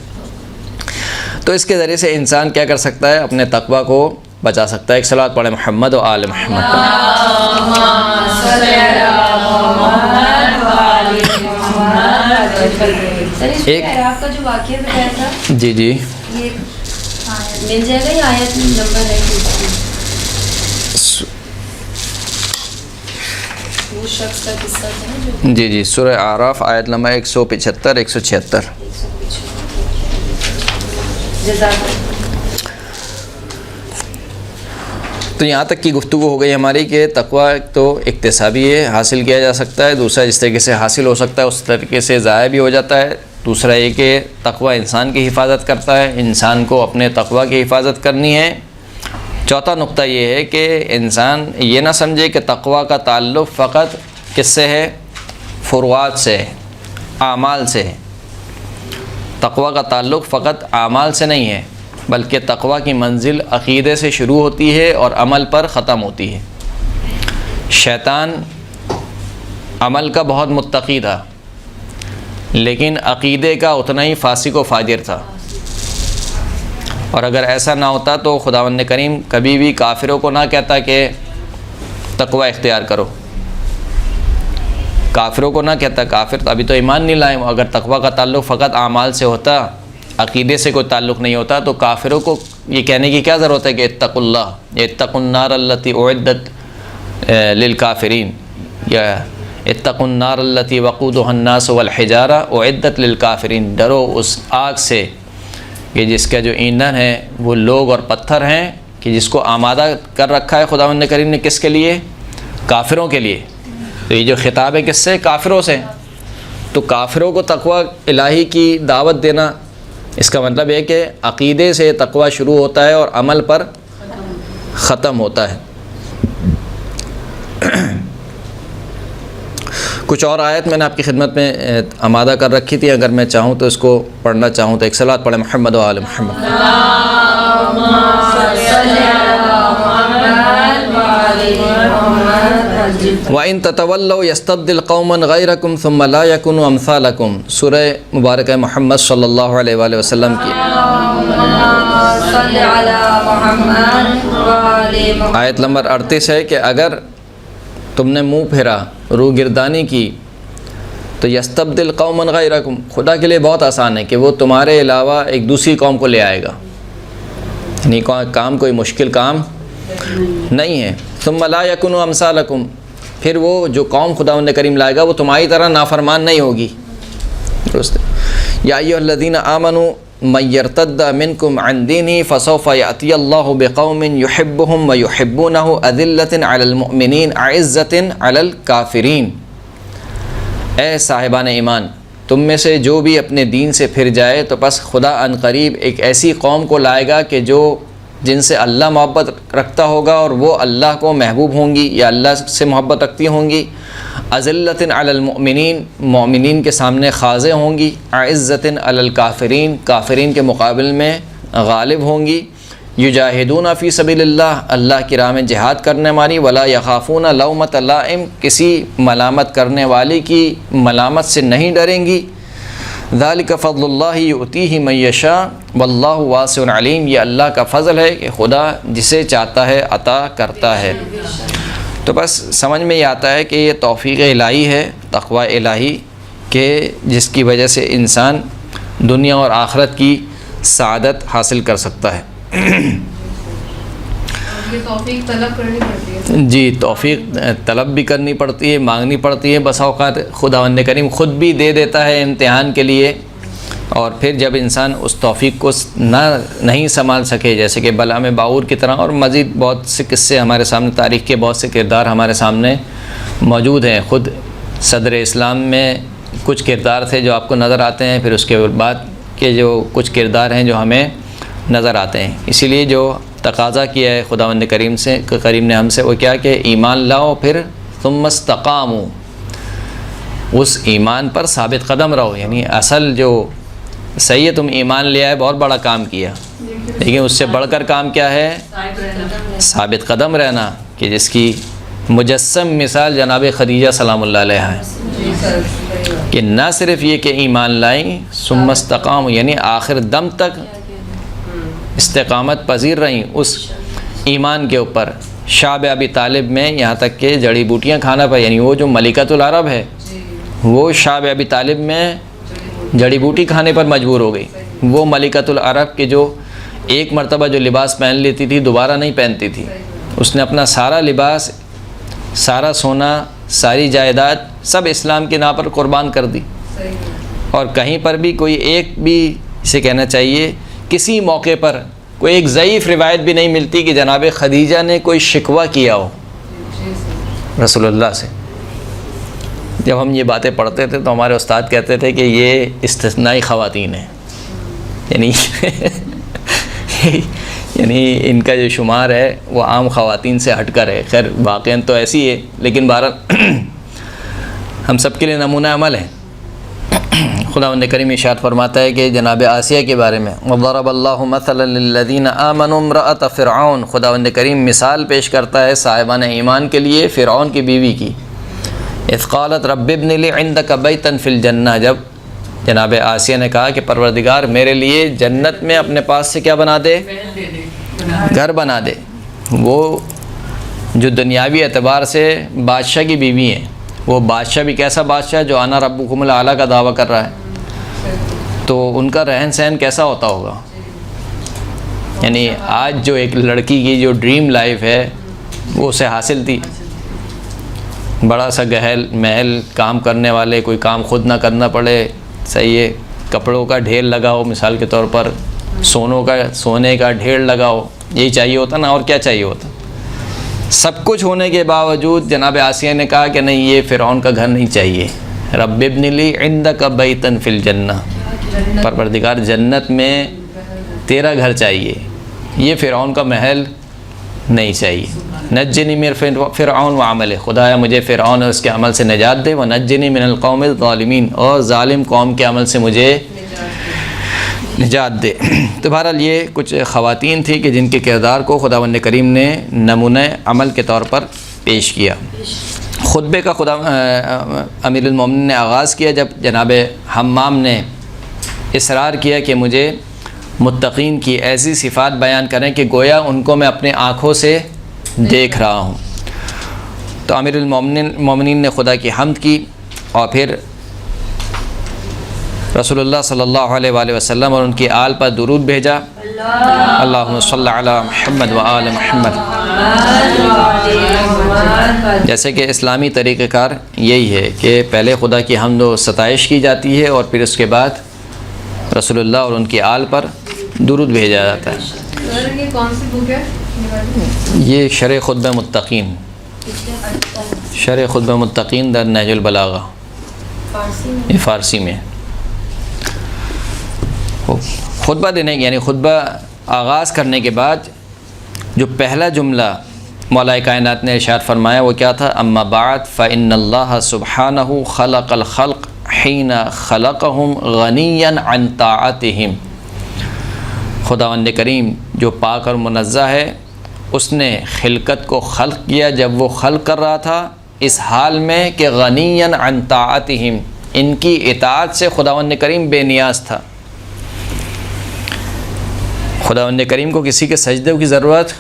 تو اس کے ذریعے سے انسان کیا کر سکتا ہے؟ اپنے تقوی کو بچا سکتا ہے۔ ایک صلوات پڑھے محمد و آل محمد۔ ایک آپ کا جو واقعہ بتایا تھا، جی جی، یہ مل جائے گا یا آیت نمبر ہے؟ وہ شخص کا قصہ تھا جو جی جی، سورہ اعراف آیت نمبر 175 176۔ تو یہاں تک کی گفتگو ہو گئی ہماری کہ تقوی تو اکتسابی ہے، حاصل کیا جا سکتا ہے، دوسرا جس طریقے سے حاصل ہو سکتا ہے اس طریقے سے ضائع بھی ہو جاتا ہے، دوسرا یہ کہ تقوی انسان کی حفاظت کرتا ہے، انسان کو اپنے تقوی کی حفاظت کرنی ہے۔ چوتھا نقطہ یہ ہے کہ انسان یہ نہ سمجھے کہ تقوی کا تعلق فقط کس سے ہے؟ فروعات سے، اعمال سے ہے۔ تقوی کا تعلق فقط اعمال سے نہیں ہے، بلکہ تقوی کی منزل عقیدے سے شروع ہوتی ہے اور عمل پر ختم ہوتی ہے۔ شیطان عمل کا بہت متقی تھا، لیکن عقیدے کا اتنا ہی فاسق و فاجر تھا، اور اگر ایسا نہ ہوتا تو خداوند کریم کبھی بھی کافروں کو نہ کہتا کہ تقوی اختیار کرو، کافروں کو نہ کہتا، کافر ابھی تو ایمان نہیں لائے، اگر تقوی کا تعلق فقط اعمال سے ہوتا، عقیدے سے کوئی تعلق نہیں ہوتا، تو کافروں کو یہ کہنے کی کیا ضرورت ہے کہ اتقوا اللہ، اتقوا النار التی اعدت للکافرین، یا اتقوا النار التی وقودها الناس والحجارہ اعدت للکافرین، ڈرو اس آگ سے کہ جس کا جو ایندھن ہے وہ لوگ اور پتھر ہیں، کہ جس کو آمادہ کر رکھا ہے خداوند کریم نے، کس کے لیے؟ کافروں کے لیے۔ تو یہ جو خطاب ہے کس سے؟ کافروں سے۔ تو کافروں کو تقوی الہی کی دعوت دینا، اس کا مطلب ہے کہ عقیدے سے تقوی شروع ہوتا ہے اور عمل پر ختم ہوتا ہے۔ کچھ اور آیت میں نے آپ کی خدمت میں آمادہ کر رکھی تھی، اگر میں چاہوں تو اس کو پڑھنا چاہوں تو ایک صلوات پڑھیں محمد و آل محمد۔ وَإِن تَتَوَلَّوْا يَسْتَبْدِلْ قَوْمًا غَيْرَكُمْ ثُمَّ لَا يَكُونُوا أَمْثَالَكُمْ، سورہ مبارکہ محمد صلی اللہ علیہ وآلہ وسلم کی آیت نمبر 38 ہے کہ اگر تم نے منہ پھیرا، روگردانی کی، تو یستبدل قوما غیرکم، خدا کے لیے بہت آسان ہے کہ وہ تمہارے علاوہ ایک دوسری قوم کو لے آئے گا، یعنی کام کوئی مشکل کام نہیں ہے۔ ثم لا یکونوا امثالکم، پھر وہ جو قوم خداوند کریم لائے گا وہ تمہاری طرح نافرمان نہیں ہوگی۔ درست ہے۔ یا ایھا الذین آمنوا من یرتد منکم عن دینہ فسوف یأتی اللہ بقوم یحبهم ویحبونہ اذلۃ علی المؤمنین اعزۃ علی الکافرین، اے صاحبان ایمان، تم میں سے جو بھی اپنے دین سے پھر جائے تو بس خدا ان قریب ایک ایسی قوم کو لائے گا کہ جن سے اللہ محبت رکھتا ہوگا اور وہ اللہ کو محبوب ہوں گی یا اللہ سے محبت رکھتی ہوں گی، اذلۃ علی المؤمنین، مومنین کے سامنے خاضع ہوں گی، اعزۃ علی الکافرین، کافرین کے مقابل میں غالب ہوں گی، یجاہدون فی سبیل اللہ، اللہ کی راہ میں جہاد کرنے والی، ولا یخافون لومۃ لائم، کسی ملامت کرنے والی کی ملامت سے نہیں ڈریں گی، ذالک فضل اللہ یؤتیہ من یشاء واللہ واسع علیم، یہ اللہ کا فضل ہے کہ خدا جسے چاہتا ہے عطا کرتا ہے۔ تو بس سمجھ میں یہ آتا ہے کہ یہ توفیق الہی ہے، تقوی الہی، کہ جس کی وجہ سے انسان دنیا اور آخرت کی سعادت حاصل کر سکتا ہے۔ یہ توفیق طلب کرنی پڑتی ہے. جی توفیق طلب بھی کرنی پڑتی ہے، مانگنی پڑتی ہے. بس اوقات خداوند کریم خود بھی دے دیتا ہے امتحان کے لیے، اور پھر جب انسان اس توفیق کو نہیں سنبھال سکے، جیسے کہ بلعام باعور کی طرح، اور مزید بہت سے قصے ہمارے سامنے، تاریخ کے بہت سے کردار ہمارے سامنے موجود ہیں. خود صدر اسلام میں کچھ کردار تھے جو آپ کو نظر آتے ہیں، پھر اس کے بعد کے جو کچھ کردار ہیں جو ہمیں نظر آتے ہیں. اسی لیے جو تقاضا کیا ہے خداوند کریم نے ہم سے، وہ کیا کہ ایمان لاؤ، پھر ثم استقاموا، اس ایمان پر ثابت قدم رہو. یعنی اصل جو صحیح ہے، تم ایمان لیا ہے، بہت بڑا کام کیا، لیکن اس سے بڑھ کر کام کیا ہے؟ ثابت قدم رہنا، کہ جس کی مجسم مثال جناب خدیجہ سلام اللہ علیہ ہے، کہ نہ صرف یہ کہ ایمان لائیں، ثم استقاموا، یعنی آخر دم تک استقامت پذیر رہیں اس ایمان کے اوپر. شعب ابی طالب میں یہاں تک کہ جڑی بوٹیاں کھانا پڑ، یعنی وہ جو ملکۃ العرب ہے، وہ شعب ابی طالب میں جڑی بوٹی کھانے پر مجبور ہو گئی. وہ ملکۃ العرب کے جو ایک مرتبہ جو لباس پہن لیتی تھی دوبارہ نہیں پہنتی تھی. اس نے اپنا سارا لباس، سارا سونا، ساری جائیداد سب اسلام کے نام پر قربان کر دی. اور کہیں پر بھی کوئی ایک بھی، اسے کہنا چاہیے، کسی موقع پر کوئی ایک ضعیف روایت بھی نہیں ملتی کہ جناب خدیجہ نے کوئی شکوہ کیا ہو رسول اللہ سے. جب ہم یہ باتیں پڑھتے تھے تو ہمارے استاد کہتے تھے کہ یہ استثنائی خواتین ہیں، یعنی ان کا جو شمار ہے وہ عام خواتین سے ہٹ کر ہے. خیر واقعاً تو ایسی ہے، لیکن بہرحال ہم سب کے لیے نمونہ عمل ہے. خداوند کریم ارشاد فرماتا ہے کہ جناب آسیہ کے بارے میں، وضرب اللہ مثلا للذین آمنوا امرأۃ فرعون، خداوند کریم مثال پیش کرتا ہے صاحبان ایمان کے لیے فرعون کی بیوی کی. اذ قالت رب ابن لی عندک بیتا فی الجنہ، جب جناب آسیہ نے کہا کہ پروردگار میرے لیے جنت میں اپنے پاس سے کیا بنا دے؟ گھر بنا دے. وہ جو دنیاوی اعتبار سے بادشاہ کی بیوی ہیں، وہ بادشاہ بھی کیسا بادشاہ جو انا ربکم الاعلیٰ کا دعویٰ کر رہا ہے، تو ان کا رہن سہن کیسا ہوتا ہوگا. یعنی آج جو ایک لڑکی کی جو ڈریم لائف ہے وہ اسے حاصل تھی، بڑا سا گہل محل، کام کرنے والے، کوئی کام خود نہ کرنا پڑے، صحیح ہے، کپڑوں کا ڈھیر لگا ہو، مثال کے طور پر سونے کا ڈھیر لگا ہو، یہی چاہیے ہوتا نا، اور کیا چاہیے ہوتا. سب کچھ ہونے کے باوجود جناب آسیہ نے کہا کہ نہیں، یہ فرعون کا گھر نہیں چاہیے. رب ابن لی عندک بیتا فی الجنہ، پروردگار جنت میں تیرا گھر چاہیے، یہ فرعون کا محل نہیں چاہیے. نجنی من فرعون وعملہ، خدایا مجھے فرعون اور اس کے عمل سے نجات دے، ونجنی من القوم الظالمین، اور ظالم قوم کے عمل سے مجھے نجات دے. تو بہرحال یہ کچھ خواتین تھیں کہ جن کے کردار کو خداوند کریم نے نمونہ عمل کے طور پر پیش کیا. خطبے کا امیر المومنین نے آغاز کیا جب جناب حمام نے اصرار کیا کہ مجھے متقین کی ایسی صفات بیان کریں کہ گویا ان کو میں اپنے آنکھوں سے دیکھ رہا ہوں. تو امیر المومنین نے خدا کی حمد کی، اور پھر رسول اللہ صلی اللہ علیہ وآلہ وسلم اور ان کی آل پر درود بھیجا. اللہم صلی علی محمد و آل محمد. جیسے کہ اسلامی طریقہ کار یہی ہے کہ پہلے خدا کی حمد و ستائش کی جاتی ہے، اور پھر اس کے بعد رسول اللہ اور ان کی آل پر درود بھیجا جاتا ہے. یہ کون سی بک ہے؟ یہ شرح خطبہ متقین، شرح خطبہ متقین در نہج البلاغہ، یہ فارسی میں. خطبہ دینے یعنی خطبہ آغاز کرنے کے بعد جو پہلا جملہ مولا کائنات نے ارشاد فرمایا وہ کیا تھا؟ اما بعد فإن اللہ سبحانہ خلق الخلق حین خلقہم غنیا عن طاعتہم. خداوند کریم جو پاک اور منزہ ہے، اس نے خلقت کو خلق کیا جب وہ خلق کر رہا تھا اس حال میں کہ غنیا عن طاعتہم، ان کی اطاعت سے خداوند کریم بے نیاز تھا. خداوند کریم کو کسی کے سجدے کی ضرورت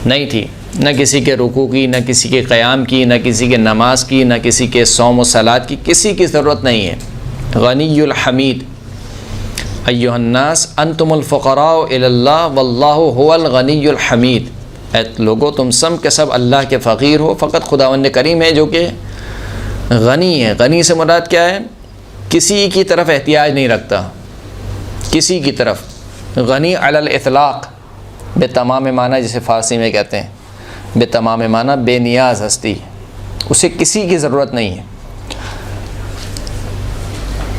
نہیں تھی، نہ کسی کے رکوع کی، نہ کسی کے قیام کی، نہ کسی کے نماز کی، نہ کسی کے صوم و صلات کی، کسی کی ضرورت نہیں ہے. غنی الحمید، ایھا الناس انتم الفقراء الی اللہ واللہ هو الغنی الحمید. اے لوگو تم سب کے سب اللہ کے فقیر ہو، فقط خداوند کریم ہے جو کہ غنی ہے۔ غنی سے مراد کیا ہے؟ کسی کی طرف احتیاج نہیں رکھتا، کسی کی طرف۔ غنی علی الاطلاق، بے تمام معنی جسے فارسی میں کہتے ہیں، بے تمام معنی بے نیاز ہستی، اسے کسی کی ضرورت نہیں ہے۔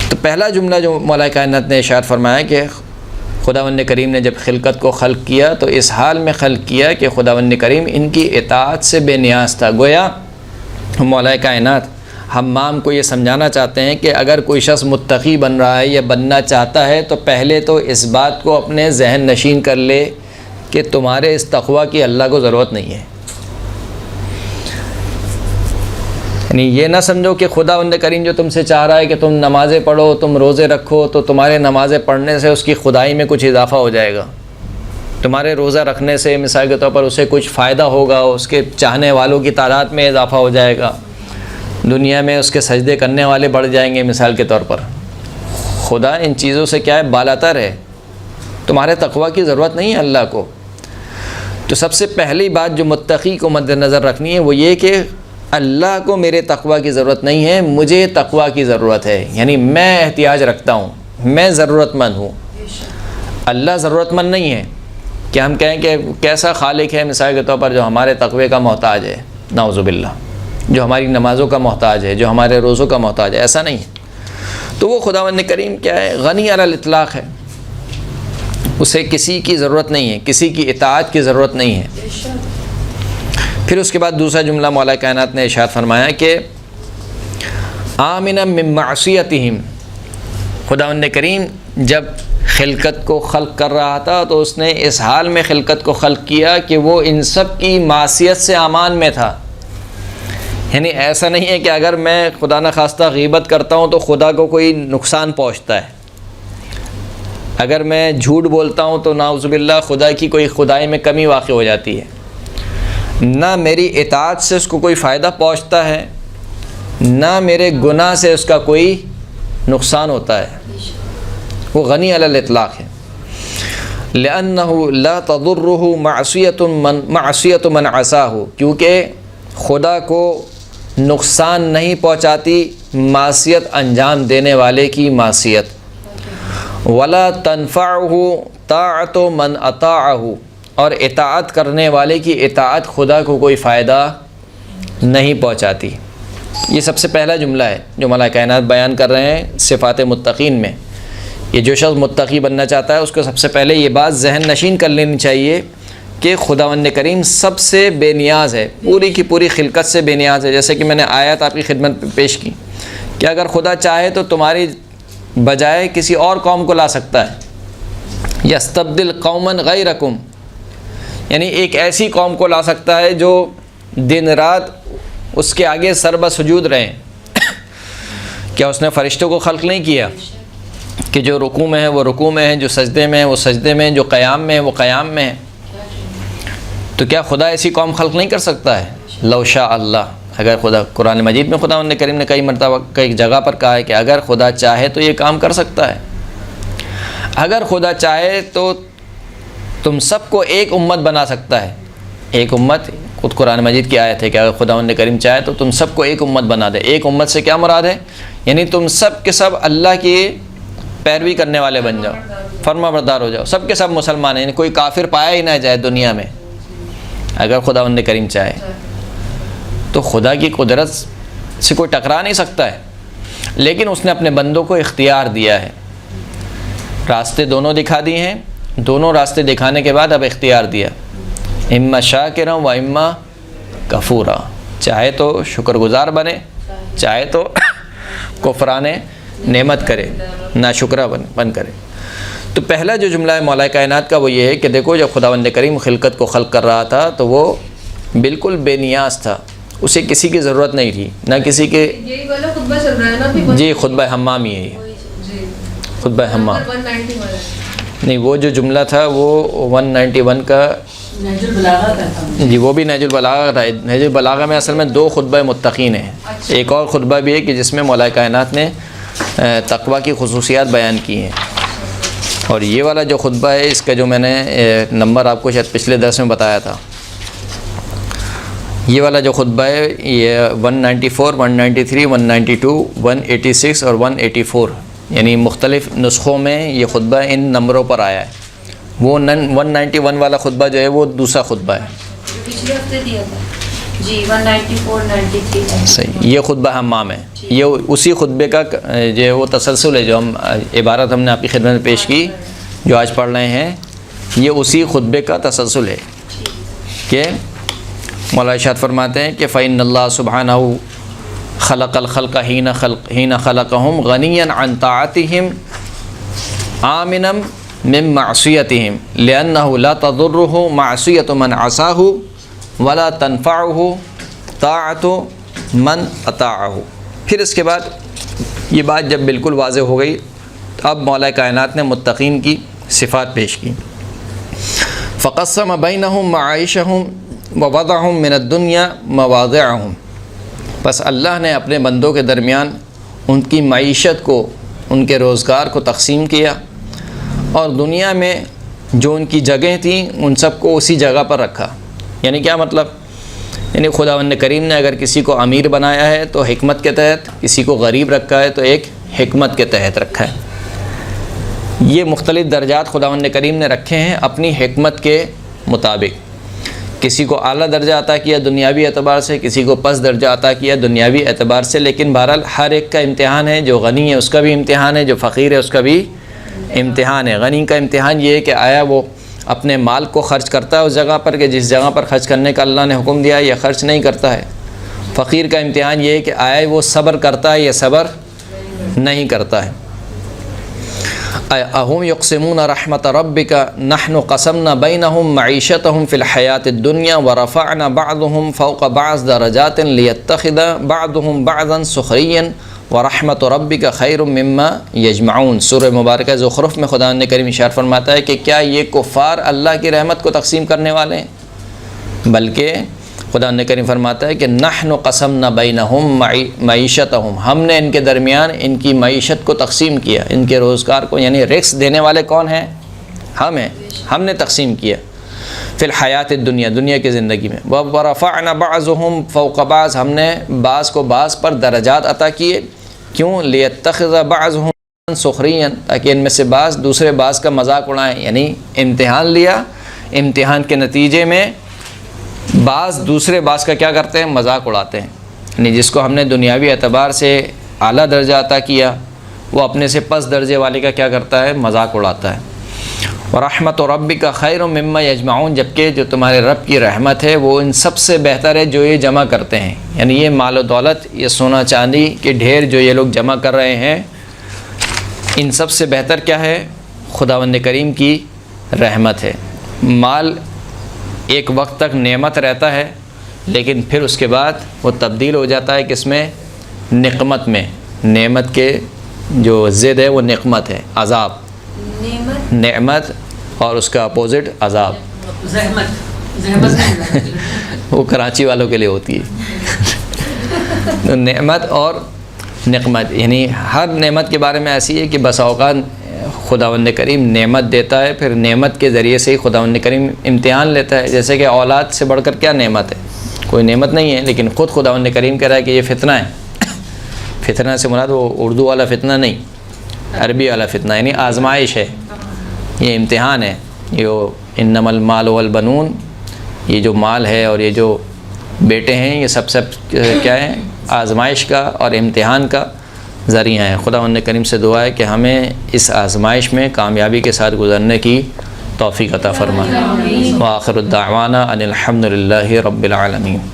تو پہلا جملہ جو مولا کائنات نے ارشاد فرمایا کہ خداوند کریم نے جب خلقت کو خلق کیا تو اس حال میں خلق کیا کہ خداوند کریم ان کی اطاعت سے بے نیاز تھا۔ گویا مولا کائنات حمام کو یہ سمجھانا چاہتے ہیں کہ اگر کوئی شخص متقی بن رہا ہے یا بننا چاہتا ہے تو پہلے تو اس بات کو اپنے ذہن نشین کر لے کہ تمہارے اس تقوی کی اللہ کو ضرورت نہیں ہے۔ یعنی یہ نہ سمجھو کہ خداوند کریم جو تم سے چاہ رہا ہے کہ تم نمازیں پڑھو، تم روزے رکھو، تو تمہارے نمازیں پڑھنے سے اس کی خدائی میں کچھ اضافہ ہو جائے گا، تمہارے روزہ رکھنے سے مثال کے طور پر اسے کچھ فائدہ ہوگا، اس کے چاہنے والوں کی تعداد میں اضافہ ہو جائے گا، دنیا میں اس کے سجدے کرنے والے بڑھ جائیں گے مثال کے طور پر۔ خدا ان چیزوں سے کیا ہے؟ بالاتر ہے، تمہارے تقوی کی ضرورت نہیں ہے اللہ کو۔ تو سب سے پہلی بات جو متقی کو مد نظر رکھنی ہے وہ یہ کہ اللہ کو میرے تقوی کی ضرورت نہیں ہے، مجھے تقوی کی ضرورت ہے، یعنی میں احتیاج رکھتا ہوں، میں ضرورت مند ہوں، اللہ ضرورت مند نہیں ہے کہ ہم کہیں کہ کیسا خالق ہے مثال کے طور پر جو ہمارے تقوی کا محتاج ہے، نعوذ باللہ، جو ہماری نمازوں کا محتاج ہے، جو ہمارے روزوں کا محتاج ہے، ایسا نہیں ہے۔ تو وہ خداوند کریم کیا ہے؟ غنی علی الاطلاق ہے، اسے کسی کی ضرورت نہیں ہے، کسی کی اطاعت کی ضرورت نہیں ہے۔ پھر اس کے بعد دوسرا جملہ مولا کائنات نے ارشاد فرمایا کہ آمنا من معصیتہم، خداوند کریم جب خلقت کو خلق کر رہا تھا تو اس نے اس حال میں خلقت کو خلق کیا کہ وہ ان سب کی معصیت سے امان میں تھا۔ یعنی ایسا نہیں ہے کہ اگر میں خدا نخواستہ غیبت کرتا ہوں تو خدا کو کوئی نقصان پہنچتا ہے، اگر میں جھوٹ بولتا ہوں تو نعوذ باللہ خدا کی کوئی خدائی میں کمی واقع ہو جاتی ہے، نہ میری اطاعت سے اس کو کوئی فائدہ پہنچتا ہے، نہ میرے گناہ سے اس کا کوئی نقصان ہوتا ہے۔ وہ غنی علی الاطلاق ہے۔ لأنه لا تضره معصیت من عصاه، کیونکہ خدا کو نقصان نہیں پہنچاتی معصیت انجام دینے والے کی معصیت، ولا تنفعه طاعت من اطاعه، اور اطاعت کرنے والے کی اطاعت خدا کو کوئی فائدہ نہیں پہنچاتی۔ یہ سب سے پہلا جملہ ہے جو مولا کائنات بیان کر رہے ہیں صفات متقین میں۔ یہ جو شخص متقی بننا چاہتا ہے اس کو سب سے پہلے یہ بات ذہن نشین کر لینی چاہیے کہ خداوند کریم سب سے بے نیاز ہے، پوری کی پوری خلقت سے بے نیاز ہے۔ جیسے کہ میں نے آیات آپ کی خدمت میں پیش کی کہ اگر خدا چاہے تو تمہاری بجائے کسی اور قوم کو لا سکتا ہے، یستبدل قوما غیرکم، یعنی ایک ایسی قوم کو لا سکتا ہے جو دن رات اس کے آگے سر بسجود رہیں۔ کیا اس نے فرشتوں کو خلق نہیں کیا کہ جو رکوع میں ہے وہ رکوع میں ہے، جو سجدے میں ہے وہ سجدے میں ہے، جو قیام میں ہے وہ قیام میں ہے؟ تو کیا خدا ایسی قوم خلق نہیں کر سکتا ہے؟ لو شاء اللہ، اگر خدا، قرآن مجید میں خداوند کریم نے کئی مرتبہ کئی جگہ پر کہا ہے کہ اگر خدا چاہے تو یہ کام کر سکتا ہے۔ اگر خدا چاہے تو تم سب کو ایک امت بنا سکتا ہے، ایک امت، خود قرآن مجید کی آیت ہے کہ اگر خداوند کریم چاہے تو تم سب کو ایک امت بنا دے۔ ایک امت سے کیا مراد ہے؟ یعنی تم سب کے سب اللہ کی پیروی کرنے والے بن جاؤ، فرما بردار ہو جاؤ، سب کے سب مسلمان ہیں، یعنی کوئی کافر پایا ہی نہ جائے دنیا میں اگر خداوند کریم چاہے۔ تو خدا کی قدرت سے کوئی ٹکرا نہیں سکتا ہے، لیکن اس نے اپنے بندوں کو اختیار دیا ہے، راستے دونوں دکھا دیے ہیں، دونوں راستے دکھانے کے بعد اب اختیار دیا، اما شاکرا و اما کفورا، چاہے تو شکر گزار بنے، چاہے تو کفران نعمت کرے، ناشکرہ بن کرے۔ تو پہلا جو جملہ ہے مولا کائنات کا وہ یہ ہے کہ دیکھو جب خداوند کریم خلقت کو خلق کر رہا تھا تو وہ بالکل بے نیاز تھا، اسے کسی کی ضرورت نہیں تھی، نہ کسی کے۔ یہی والا خطبہ چل رہا ہے نا ابھی؟ جی خطبہ حمام ہی ہے یہ، جی خطبہ حمام 191 نہیں، وہ جو جملہ تھا وہ 191 کا نہج البلاغہ کا تھا، جی وہ بھی نہج البلاغہ تھا۔ نہج البلاغہ میں اصل میں 2 خطبہ متقین ہیں، ایک اور خطبہ بھی ہے کہ جس میں مولا کائنات نے تقوی کی خصوصیات بیان کی ہیں، اور یہ والا جو خطبہ ہے اس کا جو میں نے نمبر آپ کو شاید پچھلے درس میں بتایا تھا یہ والا جو خطبہ ہے یہ 194 193 192 186 اور 184 یعنی مختلف نسخوں میں یہ خطبہ ان نمبروں پر آیا ہے. وہ 191 والا خطبہ جو ہے وہ دوسرا خطبہ ہے. پچھلے ہفتے دیا تھا جی 194 93 صحیح. یہ خطبہ حمام ہے. یہ اسی خطبے کا جو ہے وہ تسلسل ہے. جو ہم عبارت ہم نے آپ کی خدمت میں پیش کی جو آج پڑھ رہے ہیں یہ اسی خطبے کا تسلسل ہے کہ مولا ارشاد فرماتے ہیں کہ فإن اللہ سبحانہ خلق الخلق حین خلقهم غنیا عن طاعتهم آمنا من معصیتهم لأنه لا تضره معصیت من عصاه ولا تنفعه طاعت من اطاعه. پھر اس کے بعد یہ بات جب بالکل واضح ہو گئی اب مولا کائنات نے متقین کی صفات پیش کی. فقسم بینہم معائشہم ووضعہم من الدنیا مواضعہم. بس اللہ نے اپنے بندوں کے درمیان ان کی معیشت کو ان کے روزگار کو تقسیم کیا اور دنیا میں جو ان کی جگہیں تھیں ان سب کو اسی جگہ پر رکھا. یعنی کیا مطلب؟ یعنی خداوند کریم نے اگر کسی کو امیر بنایا ہے تو حکمت کے تحت، کسی کو غریب رکھا ہے تو ایک حکمت کے تحت رکھا ہے. یہ مختلف درجات خداوند کریم نے رکھے ہیں اپنی حکمت کے مطابق. کسی کو اعلیٰ درجہ عطا کیا دنیاوی اعتبار سے، کسی کو پس درجہ عطا کیا دنیاوی اعتبار سے، لیکن بہرحال ہر ایک کا امتحان ہے. جو غنی ہے اس کا بھی امتحان ہے، جو فقیر ہے اس کا بھی امتحان ہے. غنی کا امتحان یہ ہے کہ آیا وہ اپنے مال کو خرچ کرتا ہے اس جگہ پر کہ جس جگہ پر خرچ کرنے کا اللہ نے حکم دیا ہے یا خرچ نہیں کرتا ہے. فقیر کا امتحان یہ ہے کہ آیا وہ صبر کرتا ہے یا صبر نہیں کرتا ہے. اہم یقسمون رحمت ربک نحن قسمنا بینہم معیشتہم فی الحیات الدنیا ورفعنا بعضهم فوق بعض درجات لیتخذ بعضهم بعضا سخریا ورحمت ربک خیر مما یجمعون. سورہ مبارکہ زخرف میں خدا نے کریم ارشاد فرماتا ہے کہ کیا یہ کفار اللہ کی رحمت کو تقسیم کرنے والے ہیں؟ بلکہ خدا نے کریم فرماتا ہے کہ نحن قسمنا بینہم معیشتہم، ہم نے ان کے درمیان ان کی معیشت کو تقسیم کیا، ان کے روزگار کو. یعنی رزق دینے والے کون ہیں؟ ہم ہیں. ہم نے تقسیم کیا فی الحیات الدنیا، دنیا کی زندگی میں. ورفعنا بعضهم فوق بعض، ہم نے بعض کو بعض پر درجات عطا کیے. کیوں؟ لیتخذ بعضهم سخریا، تاکہ ان میں سے بعض دوسرے بعض کا مذاق اڑائیں. یعنی امتحان لیا، امتحان کے نتیجے میں بعض دوسرے بعض کا کیا کرتے ہیں؟ مذاق اڑاتے ہیں. یعنی جس کو ہم نے دنیاوی اعتبار سے اعلیٰ درجہ عطا کیا وہ اپنے سے پس درجے والے کا کیا کرتا ہے؟ مذاق اڑاتا ہے. ورحمت ربک خیر مما یجمعون، جبکہ جو تمہارے رب کی رحمت ہے وہ ان سب سے بہتر ہے جو یہ جمع کرتے ہیں. یعنی یہ مال و دولت، یہ سونا چاندی کے ڈھیر جو یہ لوگ جمع کر رہے ہیں، ان سب سے بہتر کیا ہے؟ خداوند کریم کی رحمت ہے. مال ایک وقت تک نعمت رہتا ہے لیکن پھر اس کے بعد وہ تبدیل ہو جاتا ہے کس میں؟ نقمت میں. نعمت کے جو ضد ہے وہ نقمت ہے، عذاب. نعمت اور اس کا اپوزٹ عذاب. زحمت وہ کراچی والوں کے لیے ہوتی ہے. تو نعمت اور نقمت، یعنی ہر نعمت کے بارے میں ایسی ہے کہ بس اوقات خداوند کریم نعمت دیتا ہے، پھر نعمت کے ذریعے سے ہی خداوند کریم امتحان لیتا ہے. جیسے کہ اولاد سے بڑھ کر کیا نعمت ہے؟ کوئی نعمت نہیں ہے، لیکن خود خداوند کریم کہہ رہا ہے کہ یہ فتنہ ہے. فتنہ سے مراد وہ اردو والا فتنہ نہیں، عربی والا فتنہ، یعنی آزمائش ہے، یہ امتحان ہے. یہ انما المال والبنون، یہ جو مال ہے اور یہ جو بیٹے ہیں یہ سب کیا ہے؟ آزمائش کا اور امتحان کا ذریعہ ہیں. خداوند کریم سے دعا ہے کہ ہمیں اس آزمائش میں کامیابی کے ساتھ گزرنے کی توفیق عطا فرمائے. وآخر الدعوانا ان الحمد للہ رب العالمین.